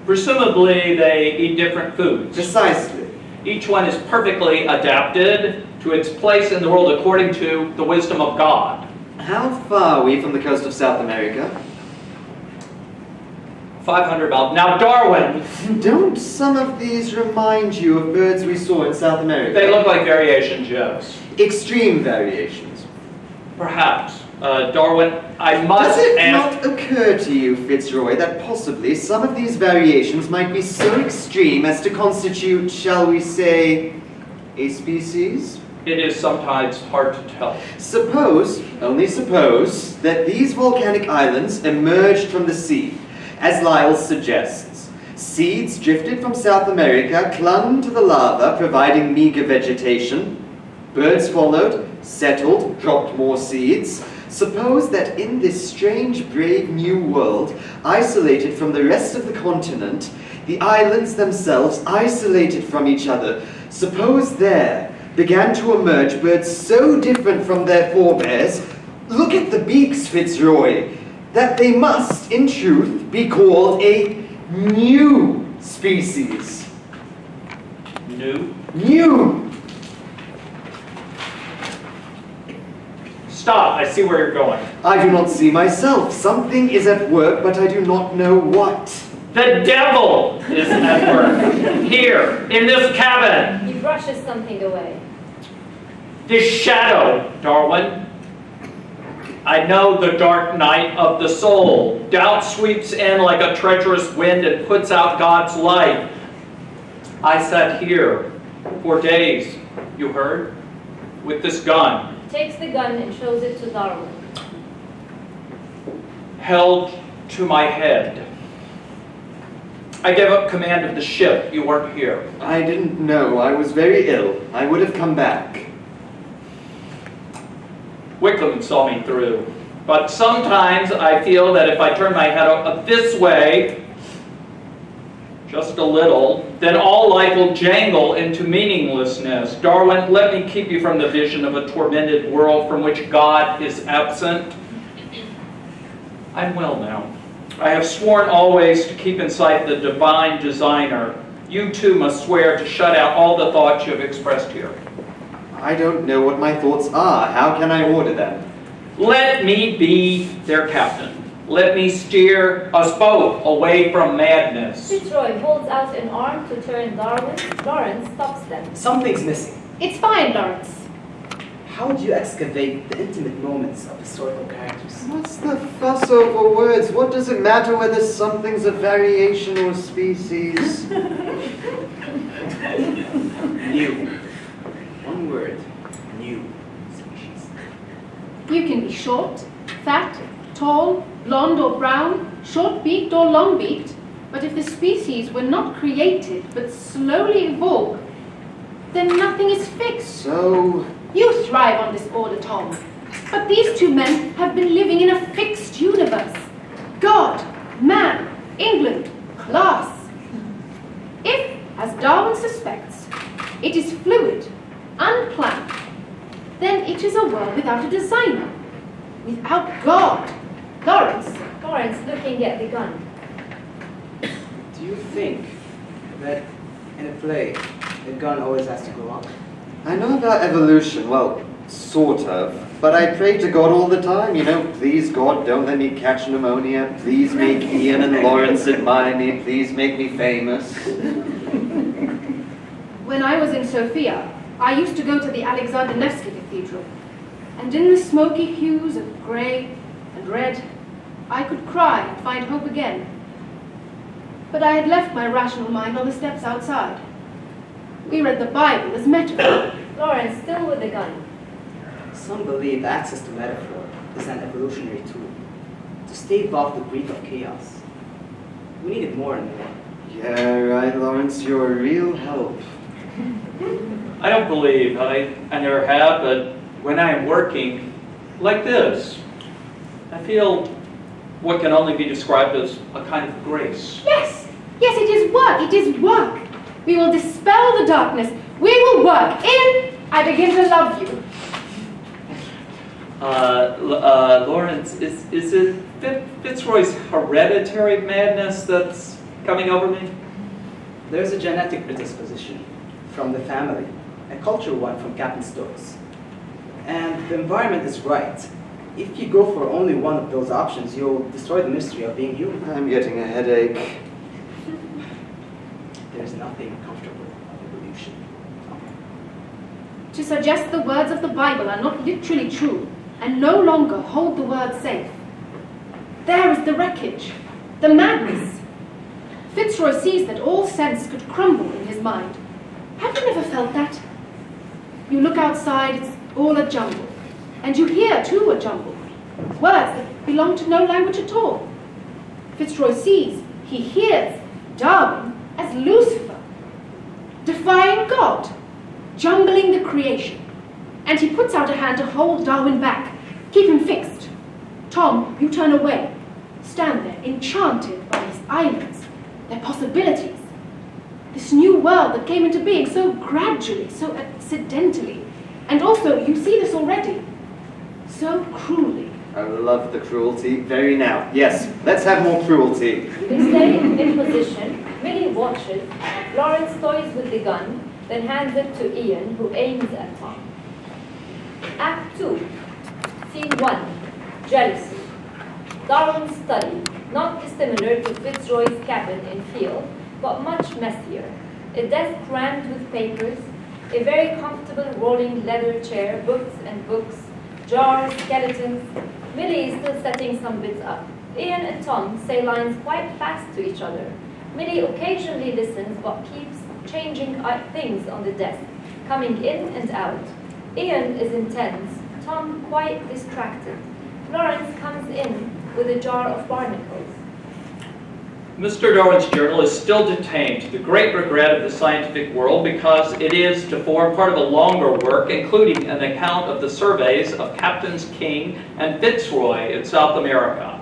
Presumably, they eat different foods. Precisely. Each one is perfectly adapted to its place in the world according to the wisdom of God. How far are we from the coast of South America? 500 miles. Now, Darwin, Don't some of these remind you of birds we saw in South America? they look like variations, yes. Extreme variations. Perhaps. Darwin, I must Does it ask... not occur to you, Fitzroy, that possibly some of these variations might be so extreme as to constitute, shall we say, a species? It is sometimes hard to tell. Suppose, only suppose, that these volcanic islands emerged from the sea, as Lyle suggests. Seeds drifted from South America, clung to the lava, providing meager vegetation. Birds followed, settled, dropped more seeds. Suppose that in this strange, brave new world, isolated from the rest of the continent, the islands themselves isolated from each other, suppose there began to emerge birds so different from their forebears, look at the beaks, Fitzroy, that they must, in truth, be called a new species. New? New! Stop, I see where you're going. I do not see myself. Something is at work, but I do not know what. The devil is at work. Here, in this cabin. He brushes something away. This shadow, Darwin. I know the dark night of the soul. Doubt sweeps in like a treacherous wind and puts out God's light. I sat here for days, you heard, with this gun. Takes the gun and shows it to Darwin. Held to my head. I gave up command of the ship. You weren't here. I didn't know. I was very ill. I would have come back. Wickham saw me through. But sometimes I feel that if I turn my head up this way, just a little, then all life will jangle into meaninglessness. Darwin, let me keep you from the vision of a tormented world from which God is absent. I'm well now. I have sworn always to keep in sight the divine designer. You too must swear to shut out all the thoughts you have expressed here. I don't know what my thoughts are. How can I order them? Let me be their captain. Let me steer us both away from madness. Fitzroy holds out an arm to turn Darwin. Lawrence stops them. Something's missing. It's fine, Lawrence. How do you excavate the intimate moments of historical characters? What's the fuss over words? What does it matter whether something's a variation or a species? New. One word. New species. You can be short, fat, tall, blonde or brown, short-beaked or long-beaked, but if the species were not created but slowly evolved, then nothing is fixed. So, You thrive on this order, Tom. But these two men have been living in a fixed universe. God, man, England, class. If, as Darwin suspects, it is fluid, unplanned, then it is a world without a designer, without God. Lawrence, Looking at the gun. Do you think that in a play, the gun always has to go on? I know about evolution, well, sort of, but I pray to God all the time, please God, don't let me catch pneumonia, please make Ian and Lawrence admire me, please make me famous. when I was in Sofia, I used to go to the Alexander Nevsky Cathedral, and in the smoky hues of grey and red, I could cry and find hope again. But I had left my rational mind on the steps outside. We read the Bible as metaphor. Lawrence, still with the gun. Some believe access to metaphor is an evolutionary tool to stave off the grief of chaos. We need it more and more. Yeah, right, Lawrence, you're a real help. I don't believe I never have, but when I am working like this, I feel what can only be described as a kind of grace. Yes, it is work, it is work. We will dispel the darkness. We will work. In, I begin to love you. Lawrence, is it Fitzroy's hereditary madness that's coming over me? There's a genetic predisposition from the family, a cultural one from Captain Stokes. And the environment is right. If you go for only one of those options, you'll destroy the mystery of being human. I'm getting a headache. There's nothing comfortable about evolution. To suggest the words of the Bible are not literally true and no longer hold the word safe. There is the wreckage, the madness. Fitzroy sees that all sense could crumble in his mind. Have you never felt that? You look outside, it's all a jumble. And you hear, too, a jumble. Words that belong to no language at all. Fitzroy sees, he hears Darwin as Lucifer, defying God, jumbling the creation. And he puts out a hand to hold Darwin back, keep him fixed. Tom, you turn away, stand there, enchanted by his islands, their possibilities. This new world that came into being so gradually, so accidentally. And also, you see this already, so cruelly. I love the cruelty. Very now. Yes, let's have more cruelty. They stay in position. Millie watches. Lawrence toys with the gun, then hands it to Ian, who aims at Tom. Act 2. Scene 1. Jealousy. Darwin's study, not dissimilar to Fitzroy's cabin in field, but much messier. A desk crammed with papers, a very comfortable rolling leather chair, books and books, jars, skeletons. Millie is still setting some bits up. Ian and Tom say lines quite fast to each other. Millie occasionally listens but keeps changing things on the desk, coming in and out. Ian is intense, Tom quite distracted. Lawrence comes in with a jar of barnacles. Mr. Darwin's journal is still detained, to the great regret of the scientific world, because it is to form part of a longer work, including an account of the surveys of Captains King and Fitzroy in South America.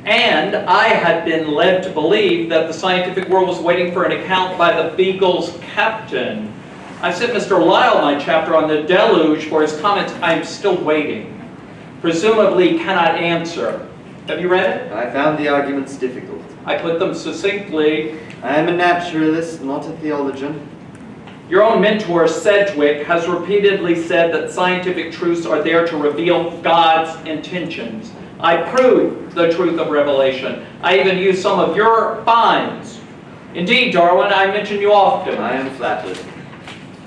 And I had been led to believe that the scientific world was waiting for an account by the Beagle's captain. I sent Mr. Lyle my chapter on the deluge for his comments. I am still waiting. Presumably cannot answer. Have you read it? I found the arguments difficult. I put them succinctly. I am a naturalist, not a theologian. Your own mentor, Sedgwick, has repeatedly said that scientific truths are there to reveal God's intentions. I prove the truth of revelation. I even use some of your finds. Indeed, Darwin, I mention you often. I am flattered.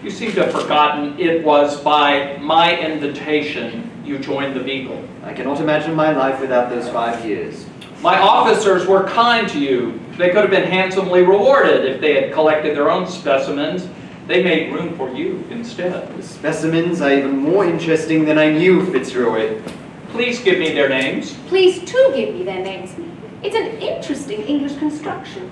You seem to have forgotten it was by my invitation you joined the Beagle. I cannot imagine my life without those 5 years. My officers were kind to you. They could have been handsomely rewarded if they had collected their own specimens. They made room for you instead. The specimens are even more interesting than I knew, Fitzroy. Please give me their names. Please too give me their names. It's an interesting English construction.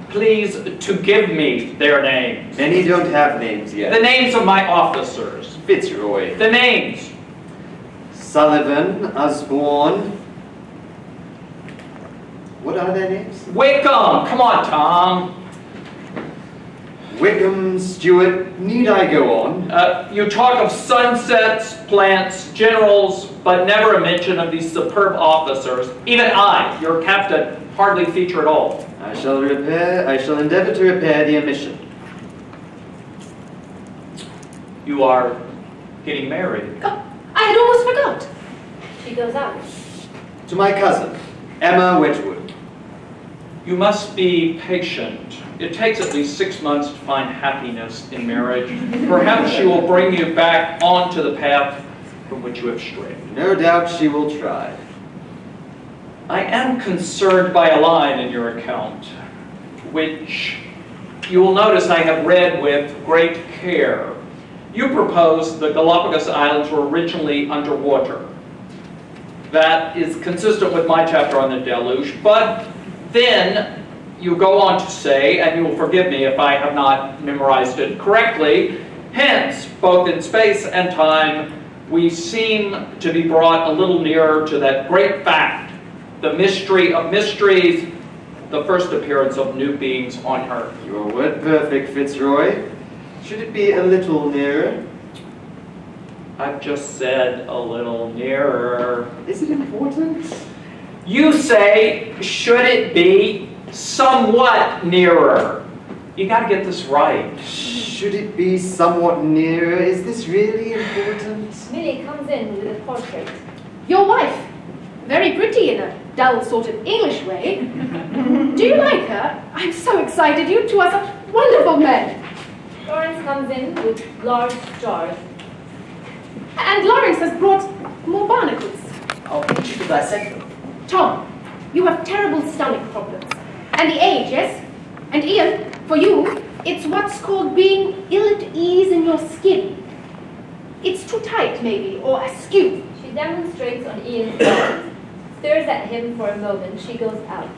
Please to give me their names. Many don't have names yet. The names of my officers. Fitzroy. The names. Sullivan, Osborne. What are their names? Wickham. Come on, Tom. Wickham, Stewart. Need I go on? You talk of sunsets, plants, generals, but never a mention of these superb officers. Even I, your captain, hardly feature at all. I shall endeavor to repair the omission. You are getting married. Oh, I had almost forgot. She goes out. To my cousin, Emma Wedgwood. You must be patient. It takes at least 6 months to find happiness in marriage. Perhaps she will bring you back onto the path from which you have strayed. No doubt she will try. I am concerned by a line in your account, which you will notice I have read with great care. You propose the Galapagos Islands were originally underwater. That is consistent with my chapter on the deluge, but then you go on to say, and you will forgive me if I have not memorized it correctly, hence, both in space and time, we seem to be brought a little nearer to that great fact, the mystery of mysteries, the first appearance of new beings on Earth. Your word perfect, Fitzroy. Should it be a little nearer? I've just said a little nearer. Is it important? You say, should it be somewhat nearer? You got to get this right. Should it be somewhat nearer? Is this really important? Millie comes in with a portrait. Your wife. Very pretty in a dull sort of English way. Do you like her? I'm so excited. You two are such wonderful men. Lawrence comes in with large jars. And Lawrence has brought more barnacles. I'll teach you to dissect them. Tom, you have terrible stomach problems. And the age, yes? And Ian, for you, it's what's called being ill at ease in your skin. It's too tight, maybe, or askew. She demonstrates on Ian's arm, stares at him for a moment. She goes out.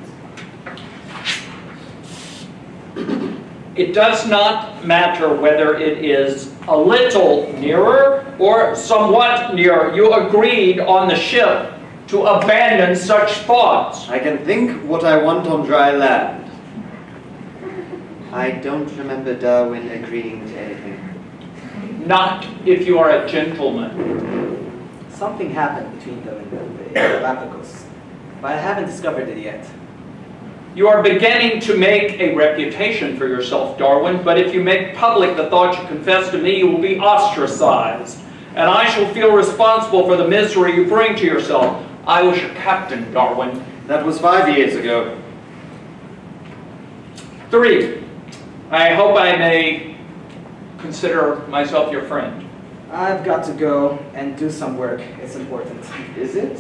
It does not matter whether it is a little nearer or somewhat nearer. You agreed on the ship to abandon such thoughts. I can think what I want on dry land. I don't remember Darwin agreeing to anything. Not if you are a gentleman. Something happened between them in the Galapagos, but I haven't discovered it yet. You are beginning to make a reputation for yourself, Darwin, but if you make public the thought you confess to me, you will be ostracized, and I shall feel responsible for the misery you bring to yourself. I was your captain, Darwin. That was 5 years ago. 3, I hope I may consider myself your friend. I've got to go and do some work. It's important. Is it?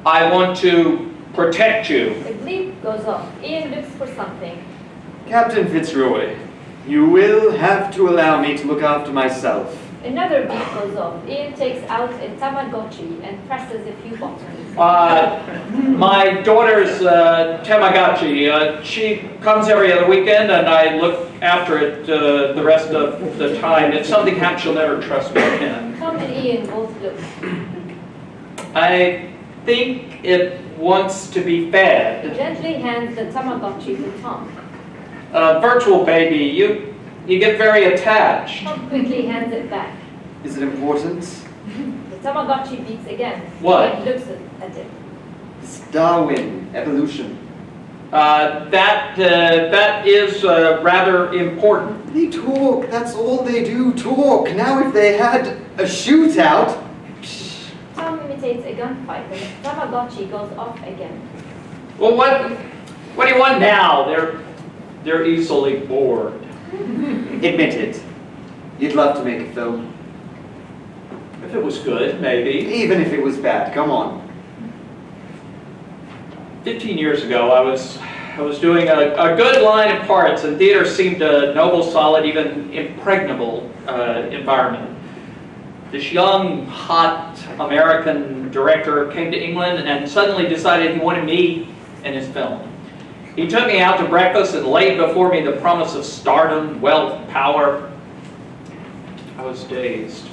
I want to protect you. The bleep goes off. Ian looks for something. Captain Fitzroy, you will have to allow me to look after myself. Another beep goes off. Ian takes out a Tamagotchi and presses a few buttons. My daughter's Tamagotchi. She comes every other weekend, and I look after it the rest of the time. If something happens, she'll never trust me again. Tom and Ian both look. I think it wants to be He fed. gently hands the Tamagotchi to Tom. Virtual baby, you get very attached. Tom quickly hands it back. Is it important? The Tamagotchi beeps again. What? Ian looks at it. It's Darwin, evolution. That is rather important. They talk, that's all they do, talk. Now if they had a shootout... Tom imitates a gunfight and the Tamagotchi goes off again. Well, what do you want now? They're easily bored. Admit it. You'd love to make a film. If it was good, maybe. Even if it was bad, come on. 15 years ago, I was doing a good line of parts, and theater seemed a noble, solid, even impregnable environment. This young, hot American director came to England and suddenly decided he wanted me in his film. He took me out to breakfast and laid before me the promise of stardom, wealth, power. I was dazed.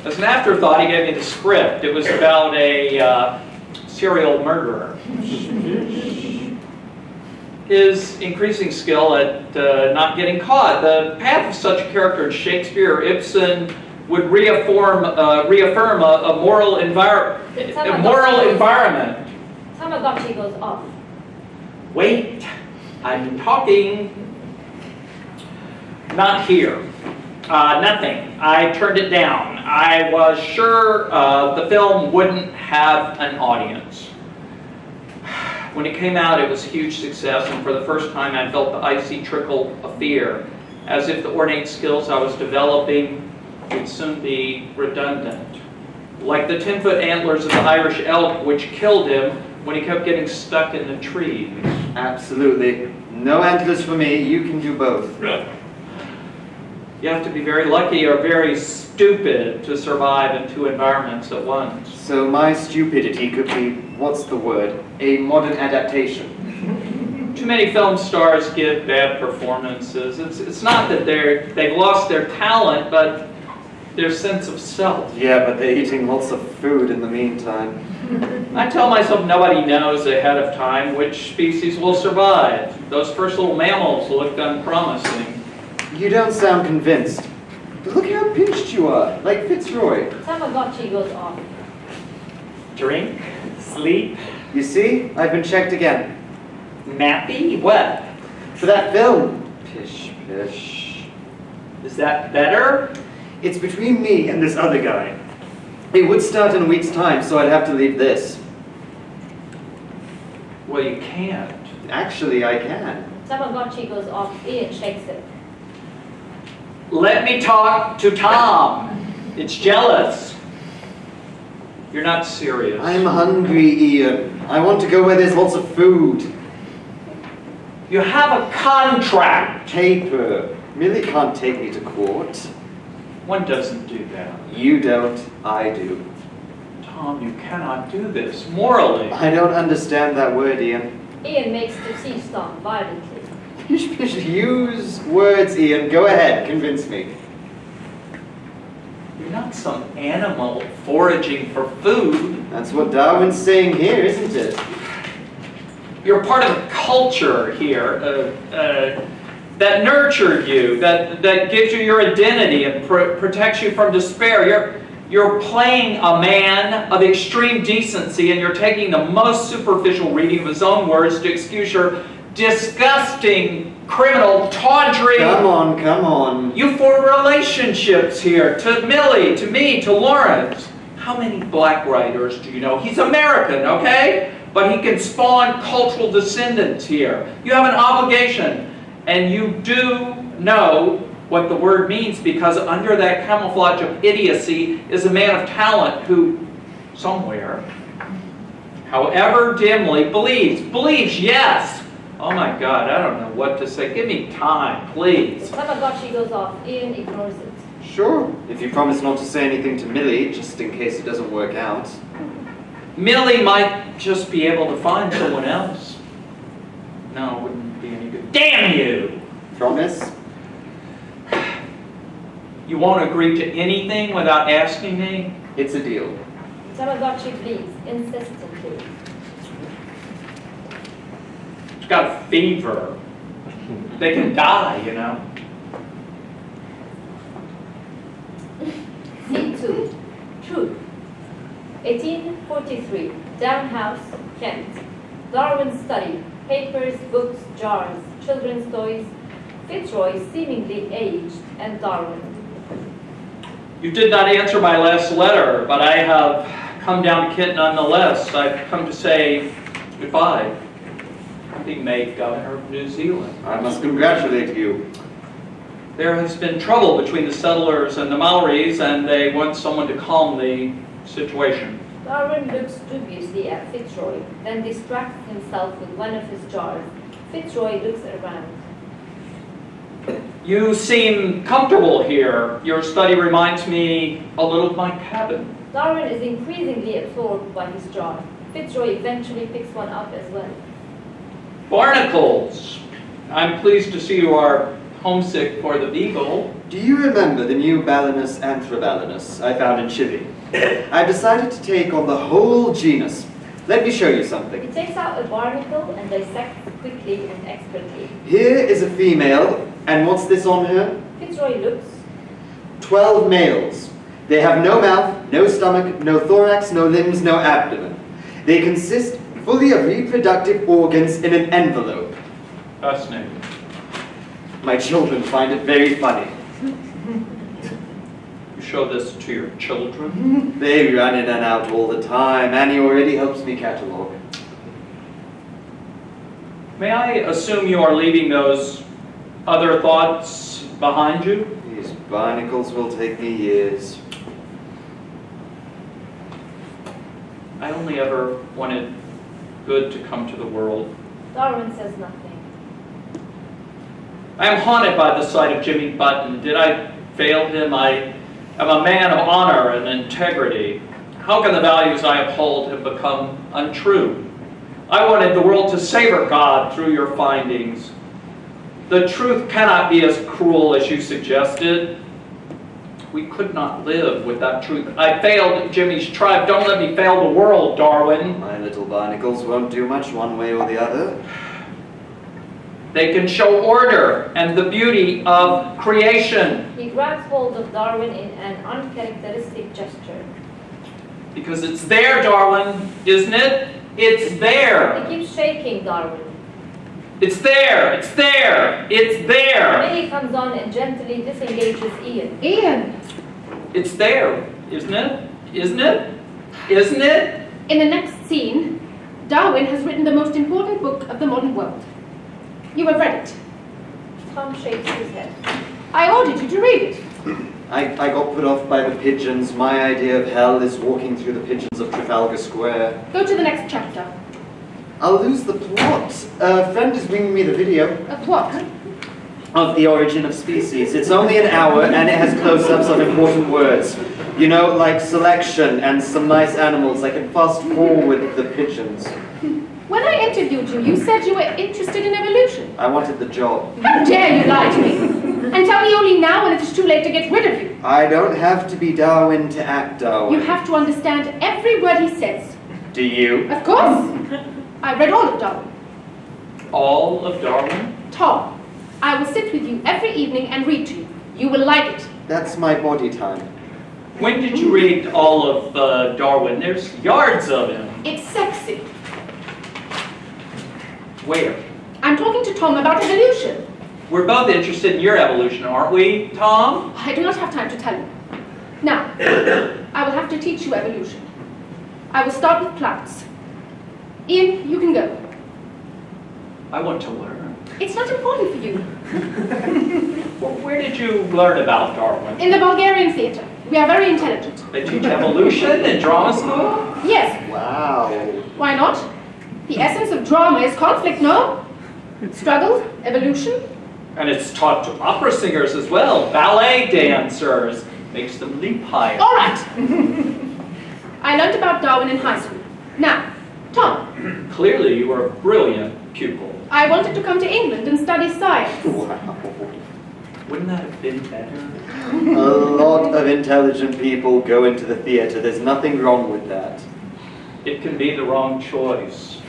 As an afterthought, he gave me the script. It was about a serial murderer. His increasing skill at not getting caught. The path of such a character in Shakespeare or Ibsen would reaffirm a moral environment. Tamagotchi goes off. Wait, I'm talking. Not here. Nothing. I turned it down. I was sure the film wouldn't have an audience. When it came out, it was a huge success, and for the first time I felt the icy trickle of fear, as if the ornate skills I was developing would soon be redundant. Like the 10-foot antlers of the Irish elk, which killed him when he kept getting stuck in the trees. Absolutely. No antlers for me, you can do both. You have to be very lucky or very stupid to survive in two environments at once. So my stupidity could be, what's the word, a modern adaptation. Too many film stars give bad performances. It's not that they've lost their talent, but their sense of self. Yeah, but they're eating lots of food in the meantime. I tell myself nobody knows ahead of time which species will survive. Those first little mammals looked unpromising. You don't sound convinced. But look how pinched you are, like Fitzroy. Tamagotchi goes off. Drink, sleep, You see, I've been checked again. nappy, what? For that film. Pish, pish. Is that better? It's between me and this other guy. It would start in a week's time, so I'd have to leave this. Well, you can't. Actually, I can. Tamagotchi goes off. Ian shakes it. Let me talk to Tom. It's jealous. You're not serious. I'm hungry, Ian. I want to go where there's lots of food. You have a contract. Paper. Millie can't take me to court. One doesn't do that. You don't, I do. Tom, you cannot do this morally. I don't understand that word, Ian. Ian makes the sea storm violently. Pish, pish, use words, Ian. Go ahead, convince me. You're not some animal foraging for food. That's what Darwin's saying here, isn't it? You're part of a culture here that nurtured you, that gives you your identity and protects you from despair. You're playing a man of extreme decency, and you're taking the most superficial reading of his own words to excuse your disgusting, criminal, tawdry... Come on, come on. You form relationships here, to Millie, to me, to Lawrence. How many black writers do you know? He's American, okay? But he can spawn cultural descendants here. You have an obligation, and you do know what the word means, because under that camouflage of idiocy is a man of talent who, somewhere, however dimly, believes, yes. Oh my God, I don't know what to say. Give me time, please. The Tamagotchi goes off. Ian ignores it. Sure, if you promise not to say anything to Millie, just in case it doesn't work out. Millie might just be able to find someone else. No, it wouldn't be any good. Damn you! Promise? You won't agree to anything without asking me? It's a deal. Tamagotchi bleeds insistently. It's got a fever. They can die, you know. C2. Truth. 1843, Down House, Kent. Darwin study, papers, books, jars, children's toys, Fitzroy seemingly aged, and Darwin. You did not answer my last letter, but I have come down to Kent nonetheless. I've come to say goodbye. Being made Governor of New Zealand. I must congratulate you. There has been trouble between the settlers and the Maoris, and they want someone to calm the situation. Darwin looks dubiously at Fitzroy, then distracts himself with one of his jars. Fitzroy looks around. You seem comfortable here. Your study reminds me a little of my cabin. Darwin is increasingly absorbed by his jar. Fitzroy eventually picks one up as well. Barnacles. I'm pleased to see you are homesick for the beagle. Do you remember the new Balanus anthrobalanus I found in Chile? I've decided to take on the whole genus. Let me show you He something. takes out a barnacle and dissects quickly and expertly. Here is a female, and what's this on her? Fitzroy looks. 12 males. They have no mouth, no stomach, no thorax, no limbs, no abdomen. They consist fully of reproductive organs in an envelope. Fascinating. My children find it very funny. You show this to your children? They run in and out all the time. Annie already helps me catalog. May I assume you are leaving those other thoughts behind you? These barnacles will take me years. I only ever wanted good to come to the world. Darwin says nothing. I am haunted by the sight of Jimmy Button. Did I fail him? I am a man of honor and integrity. How can the values I uphold have become untrue? I wanted the world to savor God through your findings. The truth cannot be as cruel as you suggested. We could not live with that truth. I failed Jimmy's tribe. Don't let me fail the world, Darwin. My little barnacles won't do much one way or the other. They can show order and the beauty of creation. He grabs hold of Darwin in an uncharacteristic gesture. Because it's there, Darwin, isn't it? It's there. He keeps shaking Darwin. It's there. It's there. It's there. Then he comes on and gently disengages Ian. Ian, It's there, isn't it? Isn't it? Isn't it? in the next scene, Darwin has written the most important book of the modern world. You have read it. Tom shakes his head. I ordered you to read it. I got put off by the pigeons. My idea of hell is walking through the pigeons of Trafalgar Square. Go to the next chapter. I'll lose the plot. A friend is bringing me the video Of what? of The Origin of Species. It's only an hour and it has close-ups of important words. You know, like selection and some nice animals. I can fast forward the pigeons. When I interviewed you, you said you were interested in evolution. I wanted the job. How dare you lie to me? And tell me only now when it is too late to get rid of you. I don't have to be Darwin to act Darwin. You have to understand every word he says. Do you? Of course. I read all of Darwin. All of Darwin? Tom, I will sit with you every evening and read to you. You will like it. That's my body time. When did you read all of Darwin? There's yards of him. It's sexy. Where? I'm talking to Tom about evolution. We're both interested in your evolution, aren't we, Tom? I do not have time to tell you. Now, I will have to teach you evolution. I will start with plants. Ian, you can go. I want to learn. It's not important for you. Well, where did you learn about Darwin? In the Bulgarian theatre. We are very intelligent. They teach evolution in drama school? Yes, Wow. why not? The essence of drama is conflict, no? Struggle, evolution. And it's taught to opera singers as well, ballet dancers. Makes them leap higher. All right. I learned about Darwin in high school. Now, Tom, Clearly you were a brilliant pupil. I wanted to come to England and study science. Wow. Wouldn't that have been better? A lot of intelligent people go into the theater. There's nothing wrong with that. It can be the wrong choice.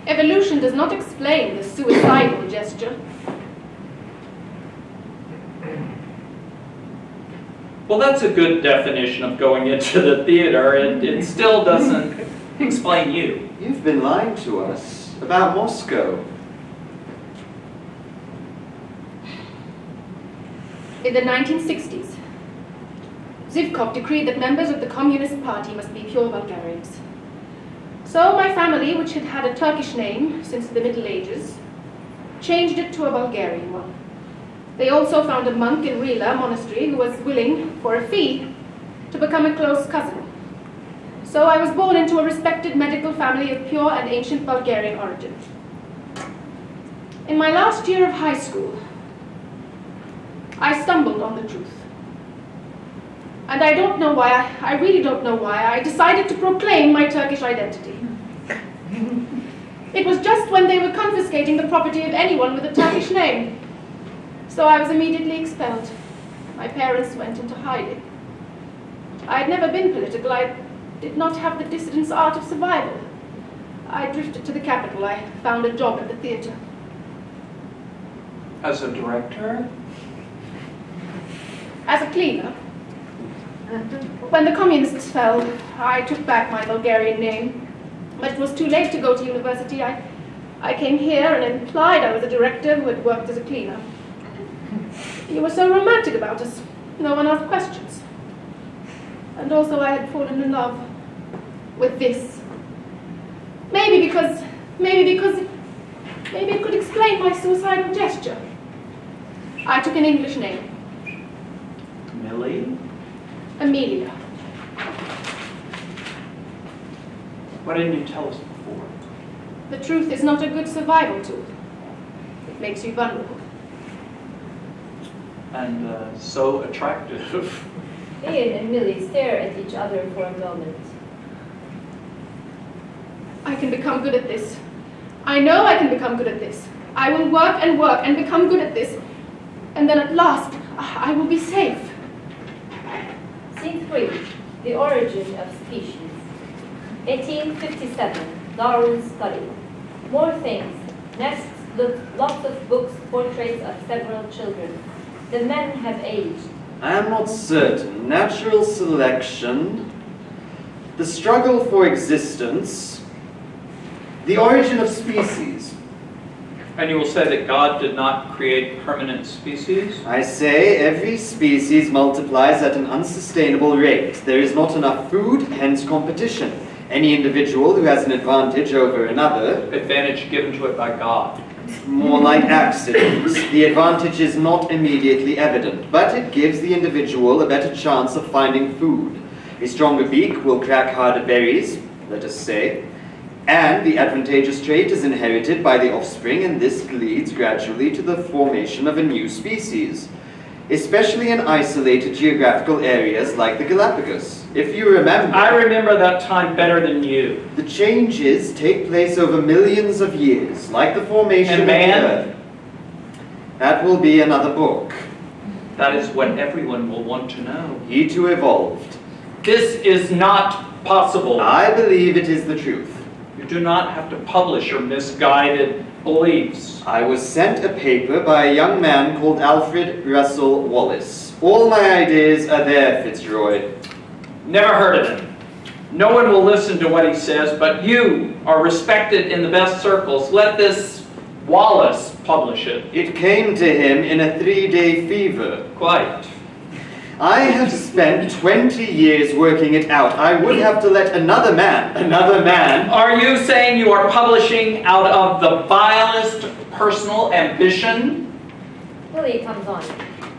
Evolution does not explain the suicidal gesture. Well, that's a good definition of going into the theater. It still doesn't explain you. You've been lying to us about Moscow. In the 1960s, Zhivkov decreed that members of the Communist Party must be pure Bulgarians. So my family, which had had a Turkish name since the Middle Ages, changed it to a Bulgarian one. They also found a monk in Rila monastery who was willing, for a fee, to become a close cousin. So I was born into a respected medical family of pure and ancient Bulgarian origin. In my last year of high school, I stumbled on the truth. And I don't know why, I really don't know why, I decided to proclaim my Turkish identity. It was just when they were confiscating the property of anyone with a Turkish name. So I was immediately expelled. My parents went into hiding. I had never been political. I did not have the dissident's art of survival. I drifted to the capital. I found a job at the theater. As a director? As a cleaner. When the communists fell, I took back my Bulgarian name. But it was too late to go to university. I came here and implied I was a director who had worked as a cleaner. You were so romantic about us. No one asked questions. And also I had fallen in love with this. Maybe it could explain my suicidal gesture. I took an English name. Millie? Amelia. Why didn't you tell us before? The truth is not a good survival tool. It makes you vulnerable. And so attractive. Ian and Millie stare at each other for a moment. I can become good at this. I know I can become good at this. I will work and become good at this. And then at last, I will be safe. Scene 3. The Origin of Species. 1857. Darwin's study. More things. Next, lots of books, portraits of several children. The men have aged. I am not certain. Natural selection, the struggle for existence, the origin of species. And you will say that God did not create permanent species? I say every species multiplies at an unsustainable rate. There is not enough food, hence competition. Any individual who has an advantage over another... Advantage given to it by God. More like accidents. The advantage is not immediately evident, but it gives the individual a better chance of finding food. A stronger beak will crack harder berries, let us say, and the advantageous trait is inherited by the offspring, and this leads gradually to the formation of a new species, especially in isolated geographical areas like the Galapagos. If you remember... I remember that time better than you. The changes take place over millions of years, like the formation of man? the Earth. That will be another book. That is what everyone will want to know. He too evolved. This is not possible. I believe it is the truth. You do not have to publish your misguided beliefs. I was sent a paper by a young man called Alfred Russel Wallace. All my ideas are there, Fitzroy. Never heard of him. No one will listen to what he says, but you are respected in the best circles. Let this Wallace publish it. It came to him in a 3-day fever. Quite. I have spent 20 years working it out. I would have to let another man... Are you saying you are publishing out of the vilest personal ambition? Millie comes on.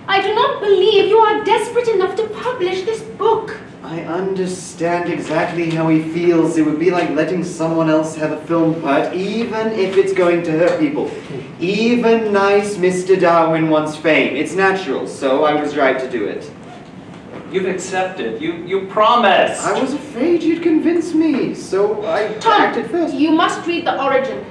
I do not believe you are desperate enough to publish this book. I understand exactly how he feels. It would be like letting someone else have a film part, even if it's going to hurt people. Even nice Mr. Darwin wants fame. It's natural, so I was right to do it. You've accepted. You promised. I was afraid you'd convince me, so I acted first. You must read The Origin,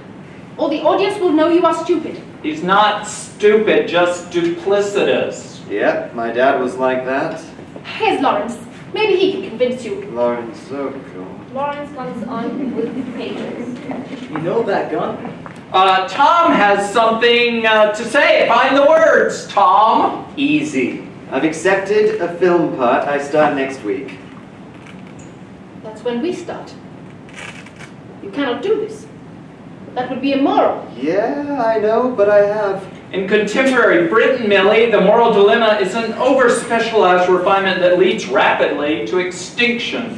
or the audience will know you are stupid. He's not stupid, just duplicitous. Yep, my dad was like that. Here's Lawrence. Maybe he can convince you. Lawrence, oh God. Lawrence comes on with pages. You know that gun? Tom has something to say. Find the words, Tom. Easy. I've accepted a film part. I start next week. That's when we start. You cannot do this. That would be immoral. Yeah, I know, but I have. In contemporary Britain, Millie, the moral dilemma is an over-specialized refinement that leads rapidly to extinction.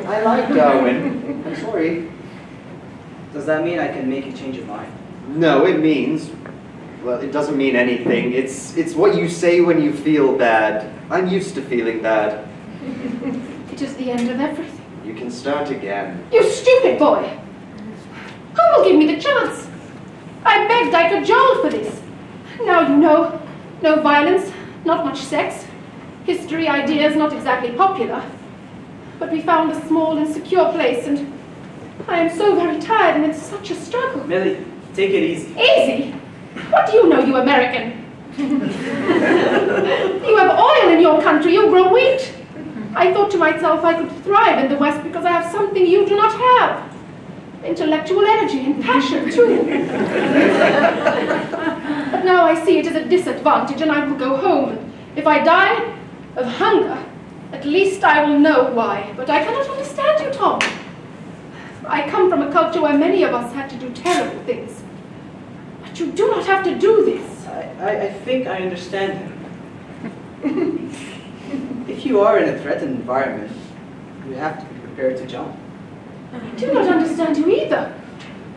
I like Darwin. I'm sorry. Does that mean I can make you change your mind? No, it means... Well, it doesn't mean anything. It's what you say when you feel bad. I'm used to feeling bad. It is the end of everything. You can start again. You stupid boy! Who will give me the chance? I begged, I cajoled for this. Now you know. No violence, not much sex. History ideas not exactly popular. But we found a small and secure place, and I am so very tired, and it's such a struggle. Millie, take it easy. Easy? What do you know, you American? You have oil in your country, you grow wheat. I thought to myself I could thrive in the West because I have something you do not have. Intellectual energy and passion, too. But now I see it as a disadvantage, and I will go home. If I die of hunger, at least I will know why. But I cannot understand you, Tom. I come from a culture where many of us had to do terrible things. But you do not have to do this. I think I understand him. If you are in a threatened environment, you have to be prepared to jump. I do not understand you either.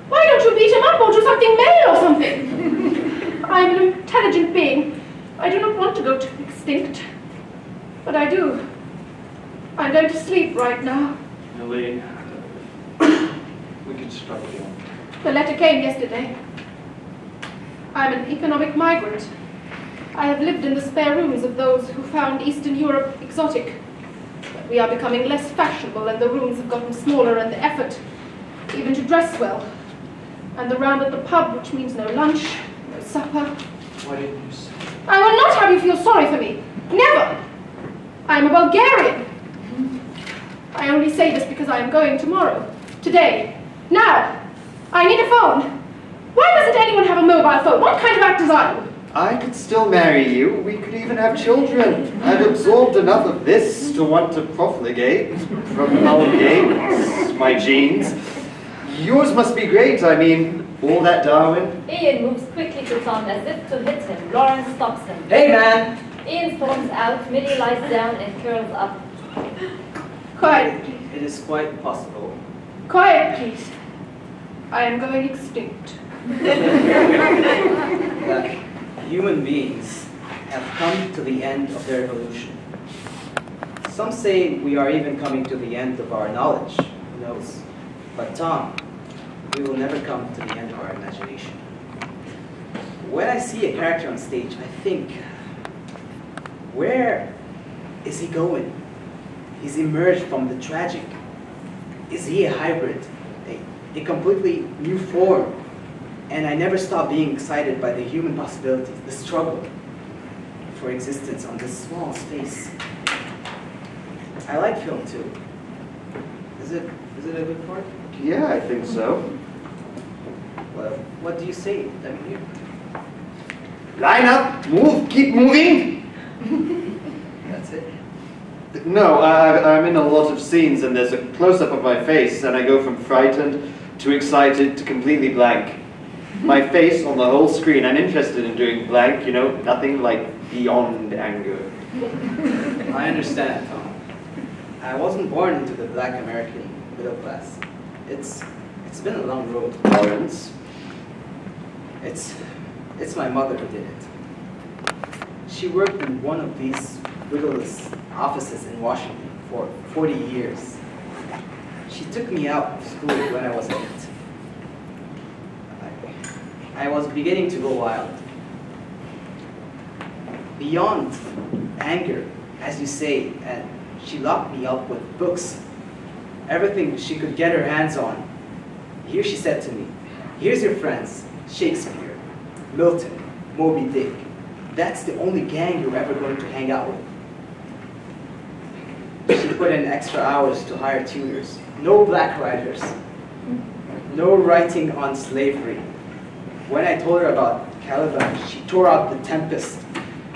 Why don't you beat him up or do something male or something? I am an intelligent being. I do not want to go to extinct. But I do. I'm going to sleep right now. Millie, we could start again. The letter came yesterday. I'm an economic migrant. I have lived in the spare rooms of those who found Eastern Europe exotic. But we are becoming less fashionable, and the rooms have gotten smaller, and the effort, even to dress well. And the round at the pub, which means no lunch, no supper. What did you say? I will not have you feel sorry for me. Never! I am a Bulgarian. I only say this because I am going tomorrow. Today. Now. I need a phone. Why doesn't anyone have a mobile phone? What kind of actors are you? I could still marry you. We could even have children. I've absorbed enough of this to want to profligate, promulgate my genes. Yours must be great. I mean, all that Darwin. Ian moves quickly to Tom as if to hit him. Lawrence stops him. Hey, man! Ian storms out. Millie lies down and curls up. Quiet, please. It is quite possible. Quiet, please. I am going extinct. That human beings have come to the end of their evolution. Some say we are even coming to the end of our knowledge. Who knows? But Tom, we will never come to the end of our imagination. When I see a character on stage, I think, where is he going? He's emerged from the tragic. Is he a hybrid? A completely new form? And I never stop being excited by the human possibilities, the struggle for existence on this small space. I like film too. Is it a good part? Yeah, I think so. Well, what do you say? I mean, Line up, move, keep moving. that's it. No, I'm in a lot of scenes, and there's a close-up of my face, and I go from frightened to excited to completely blank. My face on the whole screen. I'm interested in doing blank, you know, nothing like beyond anger. I understand, Tom. I wasn't born into the black American middle class. It's been a long road. Lawrence. It's my mother who did it. She worked in one of these windowless offices in Washington for 40 years. She took me out of school when I was 8. I was beginning to go wild. Beyond anger, as you say, and she locked me up with books, everything she could get her hands on. Here she said to me, here's your friends, Shakespeare, Milton, Moby Dick. That's the only gang you're ever going to hang out with. She put in extra hours to hire tutors. No black writers. No writing on slavery. When I told her about Caliban, she tore out The Tempest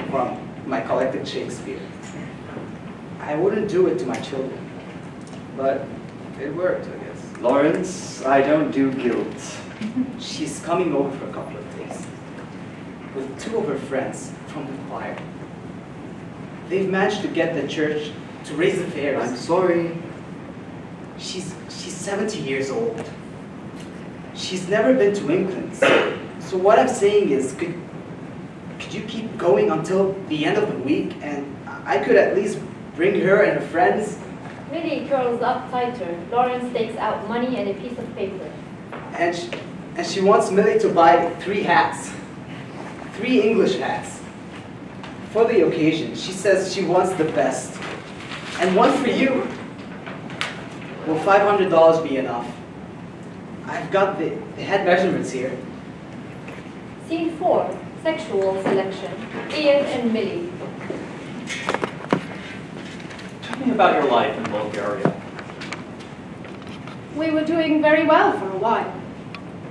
from my collected Shakespeare. I wouldn't do it to my children, but it worked, I guess. Lawrence, I don't do guilt. She's coming over for a couple of days with 2 of her friends from the choir. They've managed to get the church to raise the fares. I'm sorry. She's 70 years old. She's never been to England. So what I'm saying is, could you keep going until the end of the week, and I could at least bring her and her friends? Millie curls up tighter. Lawrence takes out money and a piece of paper. And she wants Millie to buy 3 hats. 3 English hats. For the occasion, she says she wants the best. And one for you. Will $500 be enough? I've got the head measurements here. Scene 4. Sexual selection. Ian and Millie. Tell me about your life in Bulgaria. We were doing very well for a while.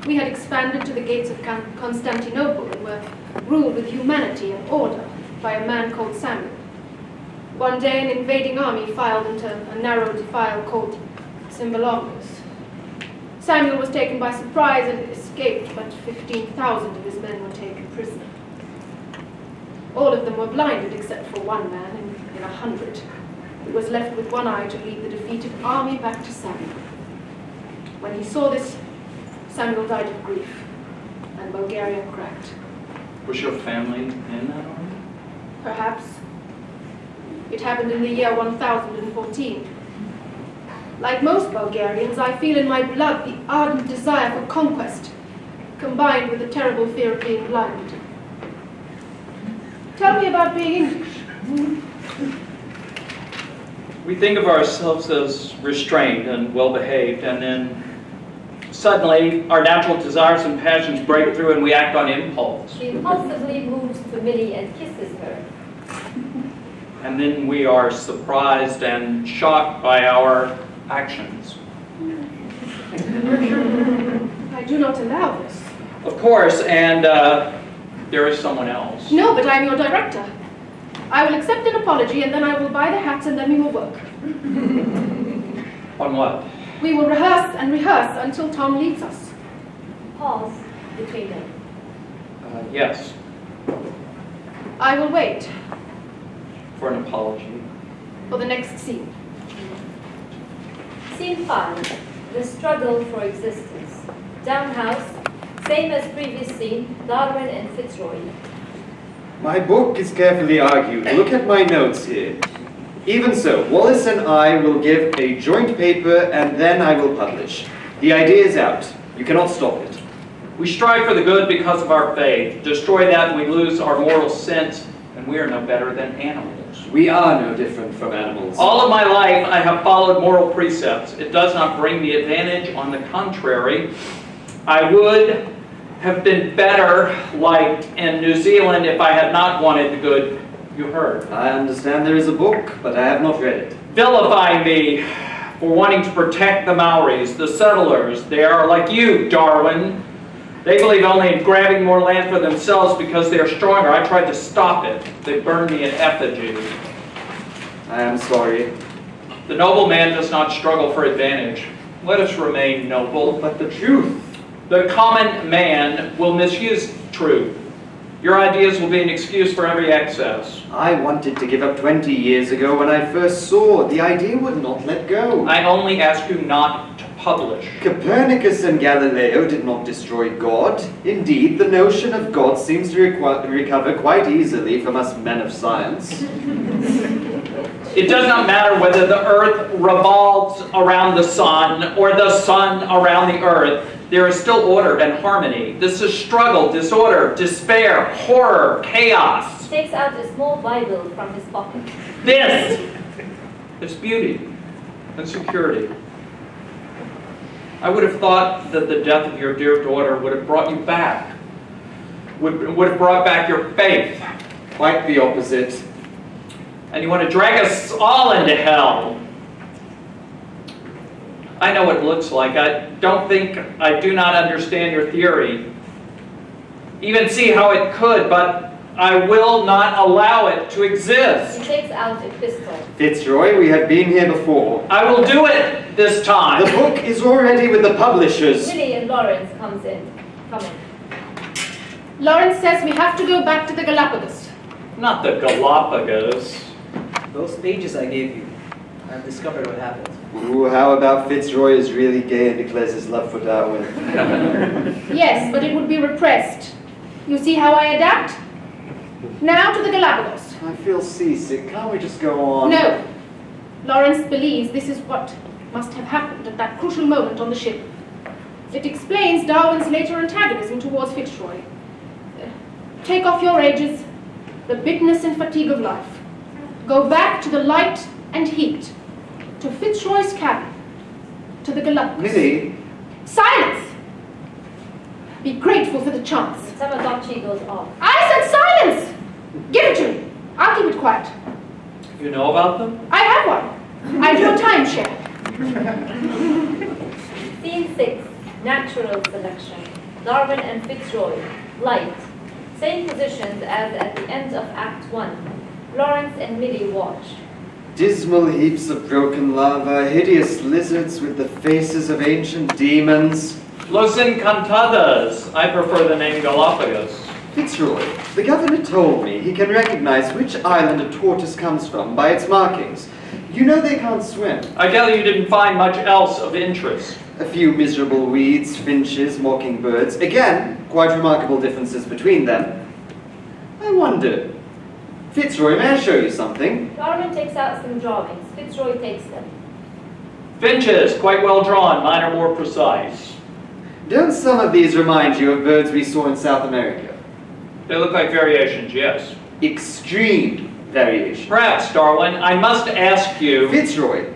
We had expanded to the gates of Constantinople and were ruled with humanity and order by a man called Samuel. One day an invading army filed into a narrow defile called Symbolongos. Samuel was taken by surprise and escaped, but 15,000 of his men were taken prisoner. All of them were blinded except for one man in 100, who was left with one eye to lead the defeated army back to Samuel. When he saw this, Samuel died of grief, and Bulgaria cracked. Was your family in that army? Perhaps. It happened in the year 1014. Like most Bulgarians, I feel in my blood the ardent desire for conquest, combined with the terrible fear of being blind. Tell me about being English. We think of ourselves as restrained and well-behaved, and then suddenly our natural desires and passions break through and we act on impulse. She impulsively moves to Millie and kisses her. And then we are surprised and shocked by our actions. I do not allow this. Of course, and there is someone else. No, but I am your director. I will accept an apology, and then I will buy the hats, and then we will work. On what? We will rehearse and rehearse until Tom leads us. Pause between them. Yes, I will wait for an apology. for the next scene. Scene 5. The struggle for existence. Downhouse. Same as previous scene. Darwin and Fitzroy. My book is carefully argued. Look at my notes here. Even so, Wallace and I will give a joint paper and then I will publish. The idea is out. You cannot stop it. We strive for the good because of our faith. Destroy that and we lose our moral sense, and we are no better than animals. We are no different from animals. All of my life I have followed moral precepts. It does not bring me advantage. On the contrary, I would have been better liked in New Zealand if I had not wanted the good you heard. I understand there is a book, but I have not read it. Vilifying me for wanting to protect the Maoris, the settlers. They are like you, Darwin. They believe only in grabbing more land for themselves because they are stronger. I tried to stop it. They burned me in effigy. I am sorry. The noble man does not struggle for advantage. Let us remain noble. But the truth. The common man will misuse truth. Your ideas will be an excuse for every excess. I wanted to give up 20 years ago when I first saw. The idea would not let go. I only ask you not to publish. Copernicus and Galileo did not destroy God. Indeed, the notion of God seems to recover quite easily from us men of science. It does not matter whether the earth revolves around the sun or the sun around the earth. There is still order and harmony. This is struggle, disorder, despair, horror, chaos. He takes out a small Bible from his pocket. This is beauty and security. I would have thought that the death of your dear daughter would have brought you back, would have brought back your faith. Quite the opposite. And you want to drag us all into hell. I know what it looks like. I do not understand your theory. Even see how it could, but I will not allow it to He exist. takes out a pistol. Fitzroy, we have been here before. I will do it this The time. book is already with the publishers. Millie and Lawrence come in. Lawrence says we have to go back to the Galapagos. Not the Galapagos. Those pages I gave you, I've discovered what happened. Ooh, how about Fitzroy is really gay and declares his love for Darwin? Yes, but it would be repressed. You see how I adapt? Now to the Galapagos. I feel seasick. Can't we just go on? No. Lawrence believes this is what must have happened at that crucial moment on the ship. It explains Darwin's later antagonism towards Fitzroy. Take off your ages, the bitterness and fatigue of life. Go back to the light and heat, to Fitzroy's cabin, to the Galapagos. Millie, Silence! Be grateful for the chance. Tamagotchi goes off. I said silence! Give it to me. I'll keep it quiet. You know about them? I have one. I do a timeshare. Scene 6. Natural selection. Darwin and Fitzroy. Light. Same positions as at the end of Act 1. Lawrence and Millie watch. dismal heaps of broken lava, hideous lizards with the faces of ancient demons. Los Encantadas. I prefer the name Galapagos. Fitzroy, the governor told me he can recognize which island a tortoise comes from by its markings. You know they can't swim. I tell you didn't find much else of interest. A few miserable weeds, finches, mockingbirds. Again, quite remarkable differences between them. I wonder, Fitzroy, may I show you something? Darwin takes out some drawings. Fitzroy takes them. Finches, quite well drawn. Mine are more precise. Don't some of these remind you of birds we saw in South America? They look like variations, yes. Extreme variation. Perhaps, Darwin, I must ask you... Fitzroy,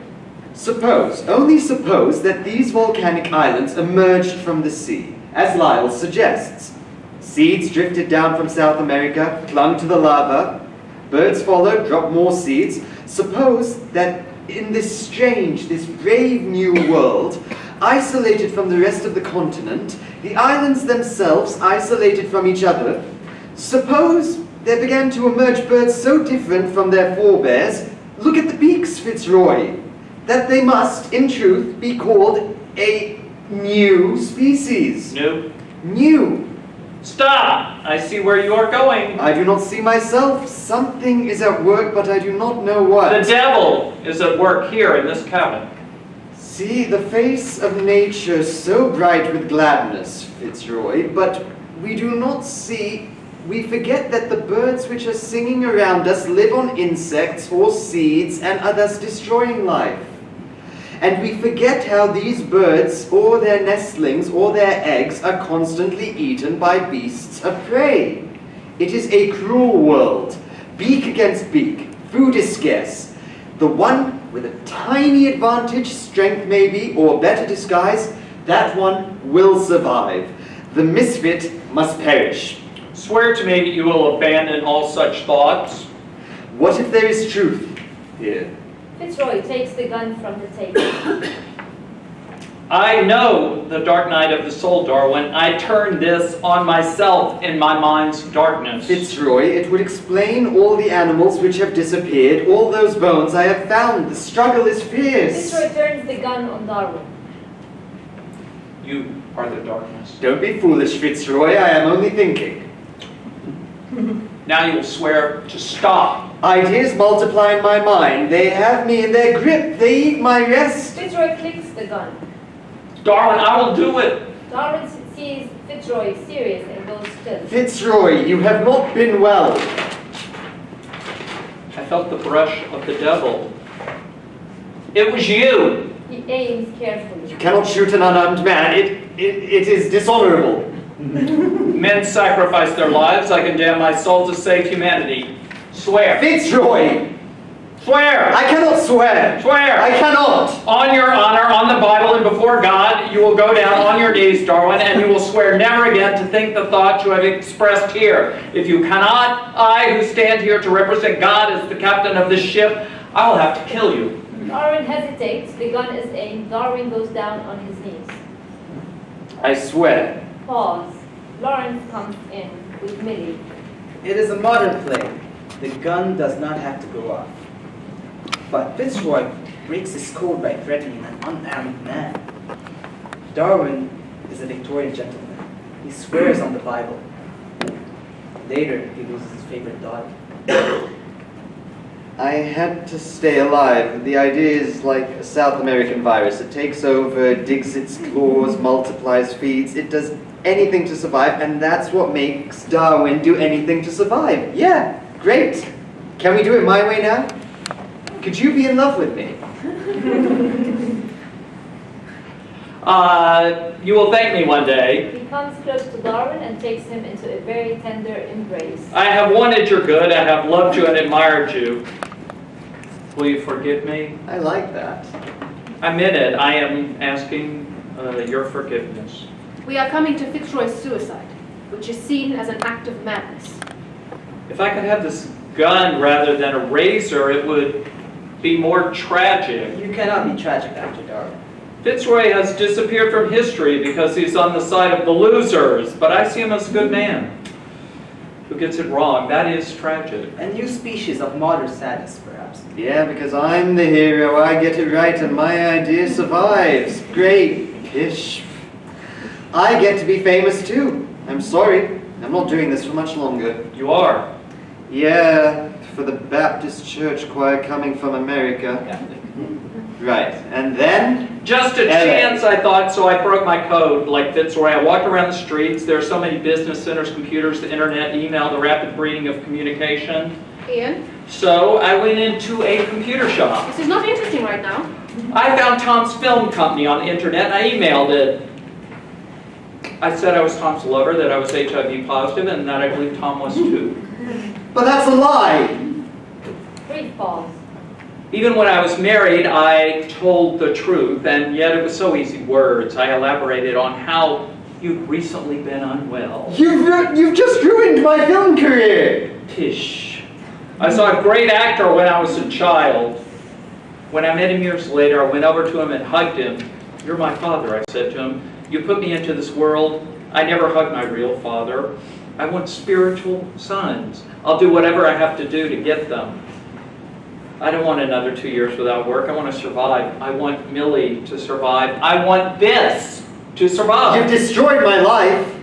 suppose, only suppose that these volcanic islands emerged from the sea, as Lyle suggests. Seeds drifted down from South America, clung to the lava. Birds followed, dropped more seeds. Suppose that in this strange, this brave new world, isolated from the rest of the continent, the islands themselves isolated from each other, suppose there began to emerge birds so different from their forebears, look at the beaks, Fitzroy, that they must, in truth, be called a new species. New? New. Stop! I see where you are going. I do not see myself. Something is at work, but I do not know what. The devil is at work here in this cabin. See the face of nature so bright with gladness, Fitzroy, but we do not see, we forget that the birds which are singing around us live on insects or seeds and are thus destroying life. And we forget how these birds or their nestlings or their eggs are constantly eaten by beasts of prey. It is a cruel world. Beak against beak. Food is scarce. The one with a tiny advantage, strength maybe, or better disguise, that one will survive. The misfit must perish. Swear to me you will abandon all such thoughts. What if there is truth here? Fitzroy takes the gun from the table. I know the dark night of the soul, Darwin. I turned this on myself in my mind's darkness. Fitzroy, it would explain all the animals which have disappeared, all those bones I have found. The struggle is fierce. Fitzroy turns the gun on Darwin. You are the darkness. Don't be foolish, Fitzroy. I am only thinking. Now you will swear to stop. Ideas multiply in my mind. They have me in their grip. They eat my rest. Fitzroy clicks the gun. Darwin, I will do it. Darwin sees Fitzroy serious and goes still. Fitzroy, you have not been well. I felt the brush of the devil. It was you. He aims carefully. You cannot shoot an unarmed man. It is dishonorable. Men sacrifice their lives. I condemn my soul to save humanity. Swear. Fitzroy! Swear. I cannot swear. Swear. I cannot. On your honor, on the Bible, and before God, you will go down on your knees, Darwin, and you will swear never again to think the thoughts you have expressed here. If you cannot, I, who stand here to represent God as the captain of this ship, I will have to kill you. Darwin hesitates. The gun is aimed. Darwin goes down on his knees. I swear. Pause. Lawrence comes in with Millie. It is a modern play. The gun does not have to go off. But Fitzroy breaks his code by threatening an unarmed man. Darwin is a Victorian gentleman. He swears on the Bible. Later, he loses his favorite dog. I had to stay alive. The idea is like a South American virus. It takes over, digs its claws, multiplies, feeds. It does anything to survive, and that's what makes Darwin do anything to survive. Yeah, great. Can we do it my way now? Could you be in love with me? You will thank me one day. He comes close to Darwin and takes him into a very tender embrace. I have wanted your good. I have loved you and admired you. Will you forgive me? I like that. I meant it. I am asking your forgiveness. We are coming to Fitzroy's suicide, which is seen as an act of madness. If I could have this gun rather than a razor, it would be more tragic. You cannot be tragic after Darwin. Fitzroy has disappeared from history because he's on the side of the losers, but I see him as a good man who gets it wrong. That is tragic. A new species of modern sadness, perhaps. Yeah, because I'm the hero, I get it right, and my idea survives. Great. Pish. I get to be famous too. I'm sorry. I'm not doing this for much longer. You are. Yeah, for the Baptist church choir coming from America. Right, and then? Just a chance, I thought, so I broke my code like Fitzroy. I walked around the streets. There are so many business centers, computers, the internet, email, the rapid breeding of communication. Ian, So I went into a computer shop. this is not interesting right now. I found Tom's film company on the internet and I emailed it. I said I was Tom's lover, that I was HIV positive, and that I believe Tom was too. But that's a lie! Read false. Even when I was married, I told the truth, and yet it was so easy words. I elaborated on how you'd recently been unwell. You've just ruined my film career! Pish. I saw a great actor when I was a child. When I met him years later, I went over to him and hugged him. You're my father, I said to him. You put me into this world. I never hugged my real father. I want spiritual sons. I'll do whatever I have to do to get them. I don't want another 2 years without work. I want to survive. I want Millie to survive. I want this to survive. You've destroyed my life!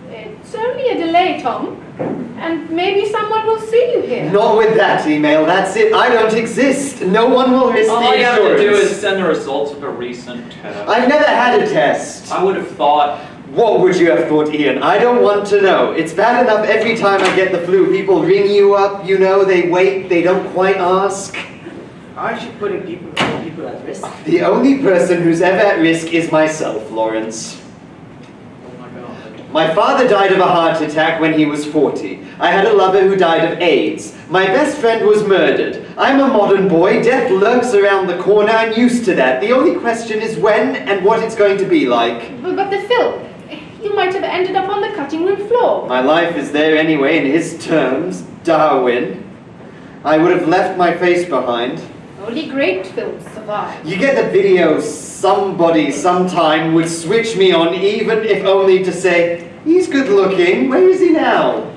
It's only a delay, Tom. And maybe someone will see you here. Not with that email, that's it. I don't exist. No one will risk All the you have to insurance. do is send the results of a recent test. I've never had a test. I would have thought, What would you have thought, Ian? I don't want to know. It's bad enough every time I get the flu. People ring you up, you know, they wait, they don't quite ask. Aren't you putting people at risk? The only person who's ever at risk is myself, Lawrence. oh my God. My father died of a heart attack when he was 40. I had a lover who died of AIDS. My best friend was murdered. I'm a modern boy. Death lurks around the corner. I'm used to that. The only question is when and what it's going to be like. But the film, you might have ended up on the cutting room floor. My life is there anyway in his terms. Darwin. I would have left my face behind. Only great films survive. You get the video, somebody sometime would switch me on, even if only to say, he's good looking, where is he now?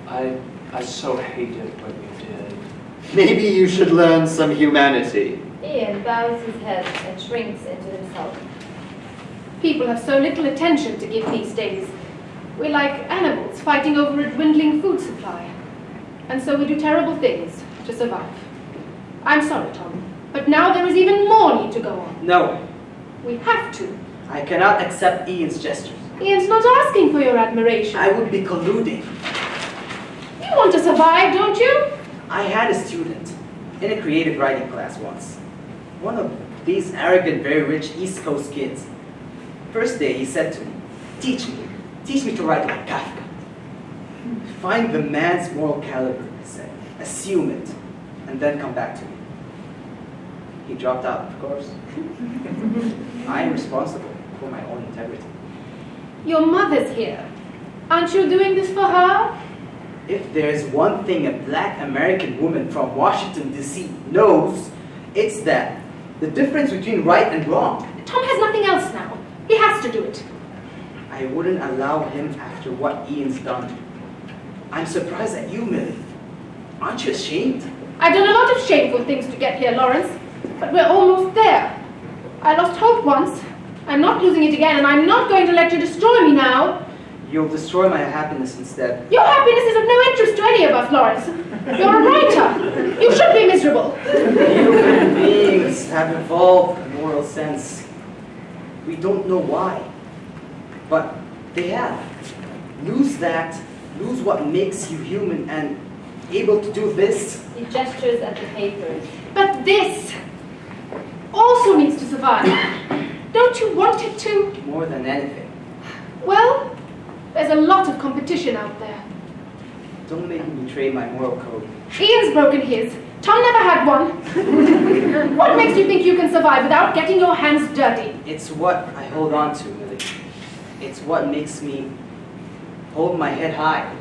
I so hated what you did. Maybe you should learn some humanity. Ian bows his head and shrinks into himself. People have so little attention to give these days. We're like animals fighting over a dwindling food supply. And so we do terrible things to survive. I'm sorry, Tom, but now there is even more need to go on. No, We have to. I cannot accept Ian's gestures. Ian's not asking for your admiration. I would be colluding. You want to survive, don't you? I had a student in a creative writing class once. One of these arrogant, very rich East Coast kids. First day he said to me, teach me to write like Kafka. Find the man's moral caliber, he said. Assume it, and then come back to me. He dropped out, of course. I am responsible for my own integrity. Your mother's here. Aren't you doing this for her? If there's one thing a black American woman from Washington, D.C. knows, it's that the difference between right and wrong. Tom has nothing else now. He has to do it. I wouldn't allow him after what Ian's done. I'm surprised at you, Millie. Aren't you ashamed? I've done a lot of shameful things to get here, Lawrence, but we're almost there. I lost hope once. I'm not losing it again, and I'm not going to let you destroy me now. You'll destroy my happiness instead. Your happiness is of no interest to any of us, Lawrence. You're a writer. You should be miserable. Human beings have evolved a moral sense. We don't know why, but they have. Lose that, lose what makes you human and able to do this. He gestures at the papers. But this also needs to survive. Don't you want it to? More than anything. Well, there's a lot of competition out there. Don't make me betray my moral code. Ian's broken his. Tom never had one. What makes you think you can survive without getting your hands dirty? It's what I hold on to, Millie. It's what makes me hold my head high.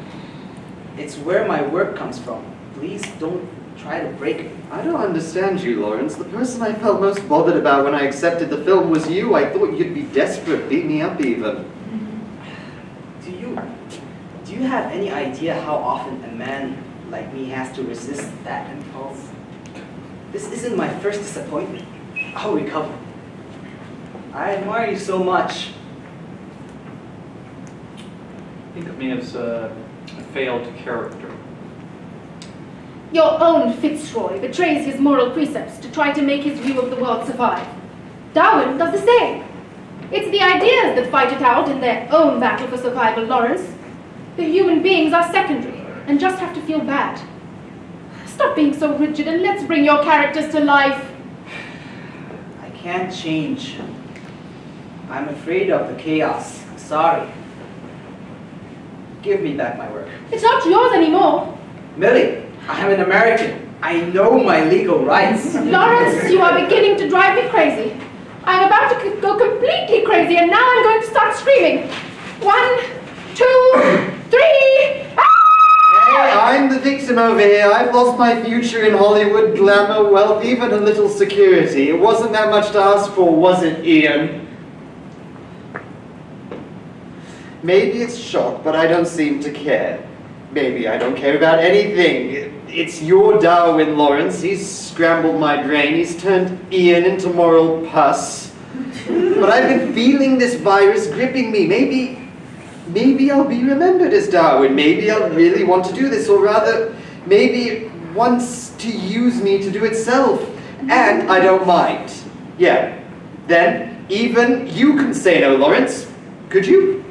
It's where my work comes from. Please don't try to break me. I don't understand you, Lawrence. The person I felt most bothered about when I accepted the film was you. I thought you'd be desperate, beat me up even. Do you have any idea how often a man like me has to resist that impulse? This isn't my first disappointment. I'll recover. I admire you so much. Think of me as a failed character. Your own Fitzroy betrays his moral precepts to try to make his view of the world survive. Darwin does the same. It's the ideas that fight it out in their own battle for survival, Lawrence. The human beings are secondary and just have to feel bad. Stop being so rigid and let's bring your characters to life. I can't change. I'm afraid of the chaos. I'm sorry. Give me back my work. It's not yours anymore. Millie, I'm an American. I know my legal rights. Lawrence, you are beginning to drive me crazy. I'm about to go completely crazy and now I'm going to start screaming. 1, 2, 3. Ah! Hey, I'm the victim over here. I've lost my future in Hollywood, glamour, wealth, even a little security. It wasn't that much to ask for, was it, Ian? Maybe it's shock, but I don't seem to care. Maybe I don't care about anything. It's your Darwin, Lawrence. He's scrambled my brain. He's turned Ian into moral pus. But I've been feeling this virus gripping me. Maybe I'll be remembered as Darwin. Maybe I'll really want to do this, or rather, maybe it wants to use me to do itself. And I don't mind. Yeah. Then, even you can say no, Lawrence. Could you?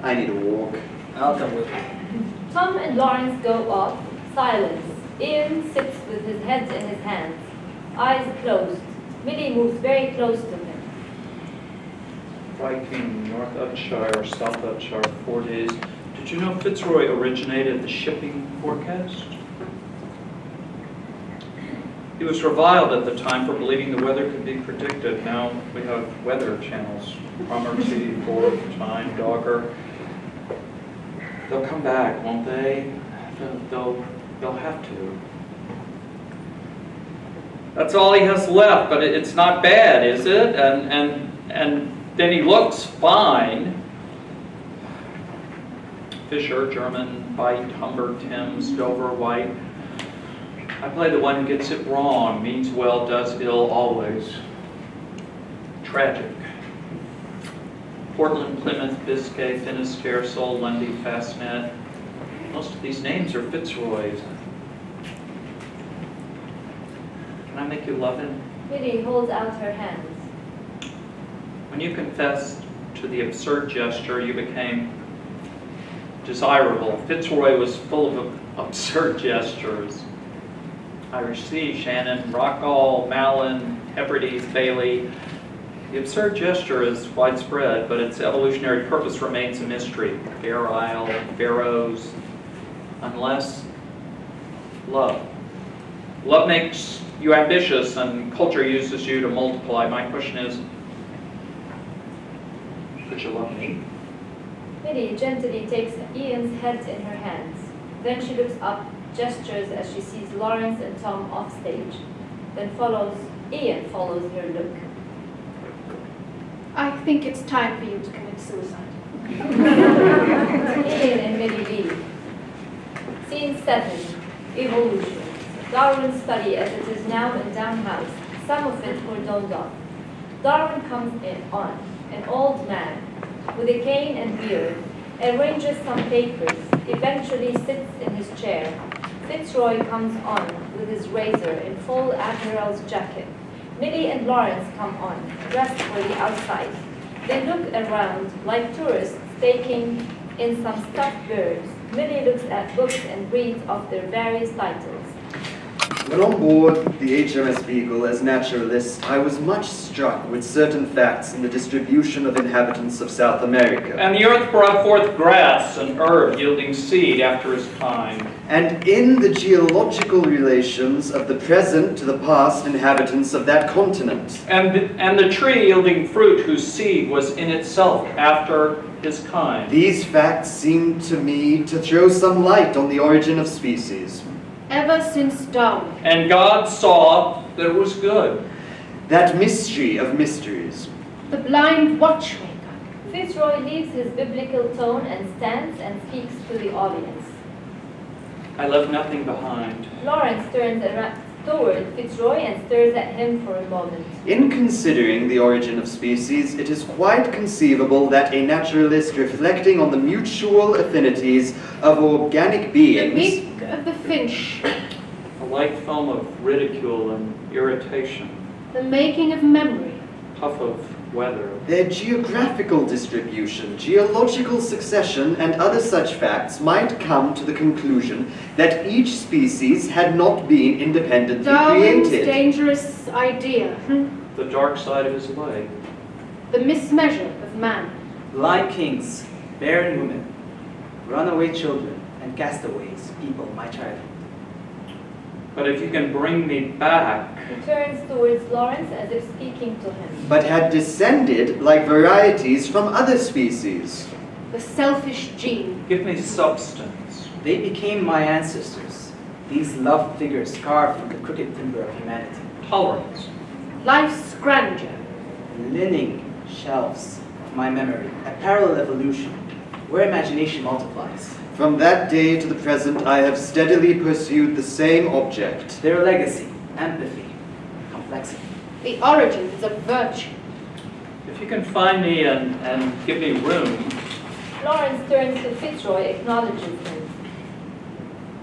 I need a walk. I'll come with you. Tom and Lawrence go off. Silence. Ian sits with his head in his hands, eyes closed. Millie moves very close to him. Viking, North Upshire, South Upshire, 4 days. Did you know Fitzroy originated the shipping forecast? He was reviled at the time for believing the weather could be predicted. Now we have weather channels. Cromarty, Ford, Time, Dogger. They'll come back, won't they? They'll have to. That's all he has left, but it's not bad, is it? And then he looks fine. Fisher, German, Bite, Humber, Thames, Dover, White. I play the one who gets it wrong, means well, does ill always. Tragic. Portland, Plymouth, Biscay, Finisterre, Seoul, Lundy, Fastnet. Most of these names are Fitzroys. Can I make you love him? Millie holds out her hands. When you confessed to the absurd gesture, you became desirable. Fitzroy was full of absurd gestures. Irish Sea, Shannon, Rockall, Malin, Hebrides, Bailey. The absurd gesture is widespread, but its evolutionary purpose remains a mystery. Fair Isle, Pharaohs, unless love. Love makes you ambitious and culture uses you to multiply. My question is, could you love me? Millie gently takes Ian's head in her hands. Then she looks up, gestures as she sees Lawrence and Tom off stage. Then Ian follows her look. I think it's time for you to commit suicide. Ian and Millie leave. Scene 7, Evolution. Darwin's study as it is now in Down House, some of it cordoned off. Darwin comes on, an old man, with a cane and beard, arranges some papers, eventually sits in his chair. Fitzroy comes on, with his razor in full admiral's jacket. Millie and Lawrence come on, dressed for the outside. They look around, like tourists taking in some stuffed birds. Millie looks at books and reads off their various titles. When on board the HMS Beagle as naturalist, I was much struck with certain facts in the distribution of inhabitants of South America. And the earth brought forth grass and herb yielding seed after his kind. And in the geological relations of the present to the past inhabitants of that continent. And the tree yielding fruit whose seed was in itself after his kind. These facts seem to me to throw some light on the origin of species. Ever since Darwin. And God saw that it was good. That mystery of mysteries. The blind watchmaker. Fitzroy leaves his biblical tone and stands and speaks to the audience. I left nothing behind. Lawrence turns toward Fitzroy and stares at him for a moment. In considering the origin of species, it is quite conceivable that a naturalist reflecting on the mutual affinities of organic beings... The beak of the finch. A light film of ridicule and irritation. The making of memory. Puff of weather. Their geographical distribution, geological succession, and other such facts might come to the conclusion that each species had not been independently Darwin's created. dangerous idea. The dark side of his leg. The mismeasure of man. Blind kings, barren women, runaway children, and castaways, people, my childhood. But if you can bring me back... He turns towards Lawrence as if speaking to him. But had descended like varieties from other species. The selfish gene. Give me substance. They became my ancestors, these loved figures carved from the crooked timber of humanity. Tolerance. Life's grandeur. Lining shelves of my memory, a parallel evolution, where imagination multiplies. From that day to the present, I have steadily pursued the same object. Their legacy, empathy, complexity. The origins of virtue. If you can find me and give me room... Lawrence turns to Fitzroy, acknowledges him.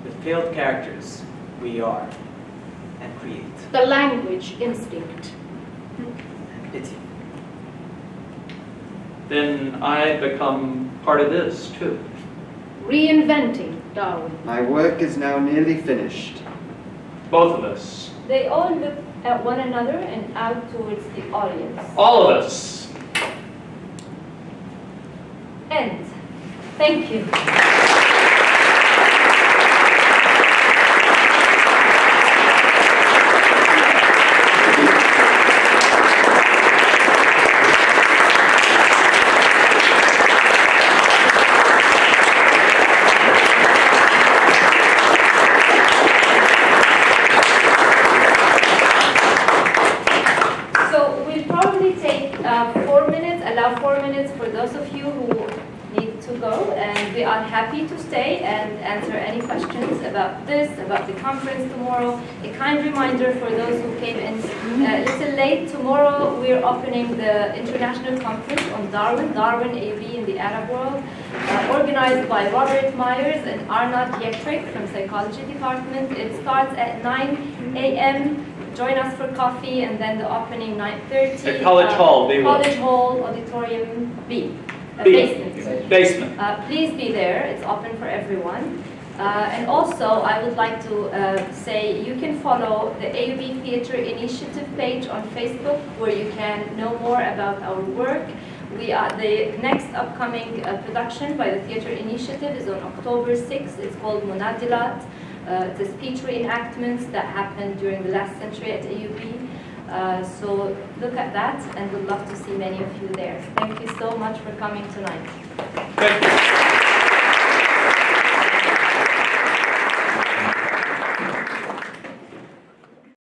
With failed characters, we are and create. The language instinct. And pity. Then I become part of this, too. Reinventing Darwin. My work is now nearly finished. Both of us. They all look at one another and out towards the audience. All of us. End. Thank you. Allow 4 minutes for those of you who need to go, and we are happy to stay and answer any questions about this, about the conference tomorrow. A kind reminder for those who came in a little late, tomorrow we're opening the international conference on Darwin AUB in the Arab world, organized by Robert Myers and Arne, Dietrich from Psychology Department. It starts at 9 a.m. Join us for coffee, and then the opening 9:30. At College Hall, B. College Hall, Auditorium B. Basement. Basement. Please be there. It's open for everyone. And also, I would like to say you can follow the AUB Theatre Initiative page on Facebook, where you can know more about our work. The next upcoming production by the Theatre Initiative is on October 6th. It's called Munadilat. It's a speech reenactments that happened during the last century at AUB. So look at that, and we'd love to see many of you there. Thank you so much for coming tonight. Thank you.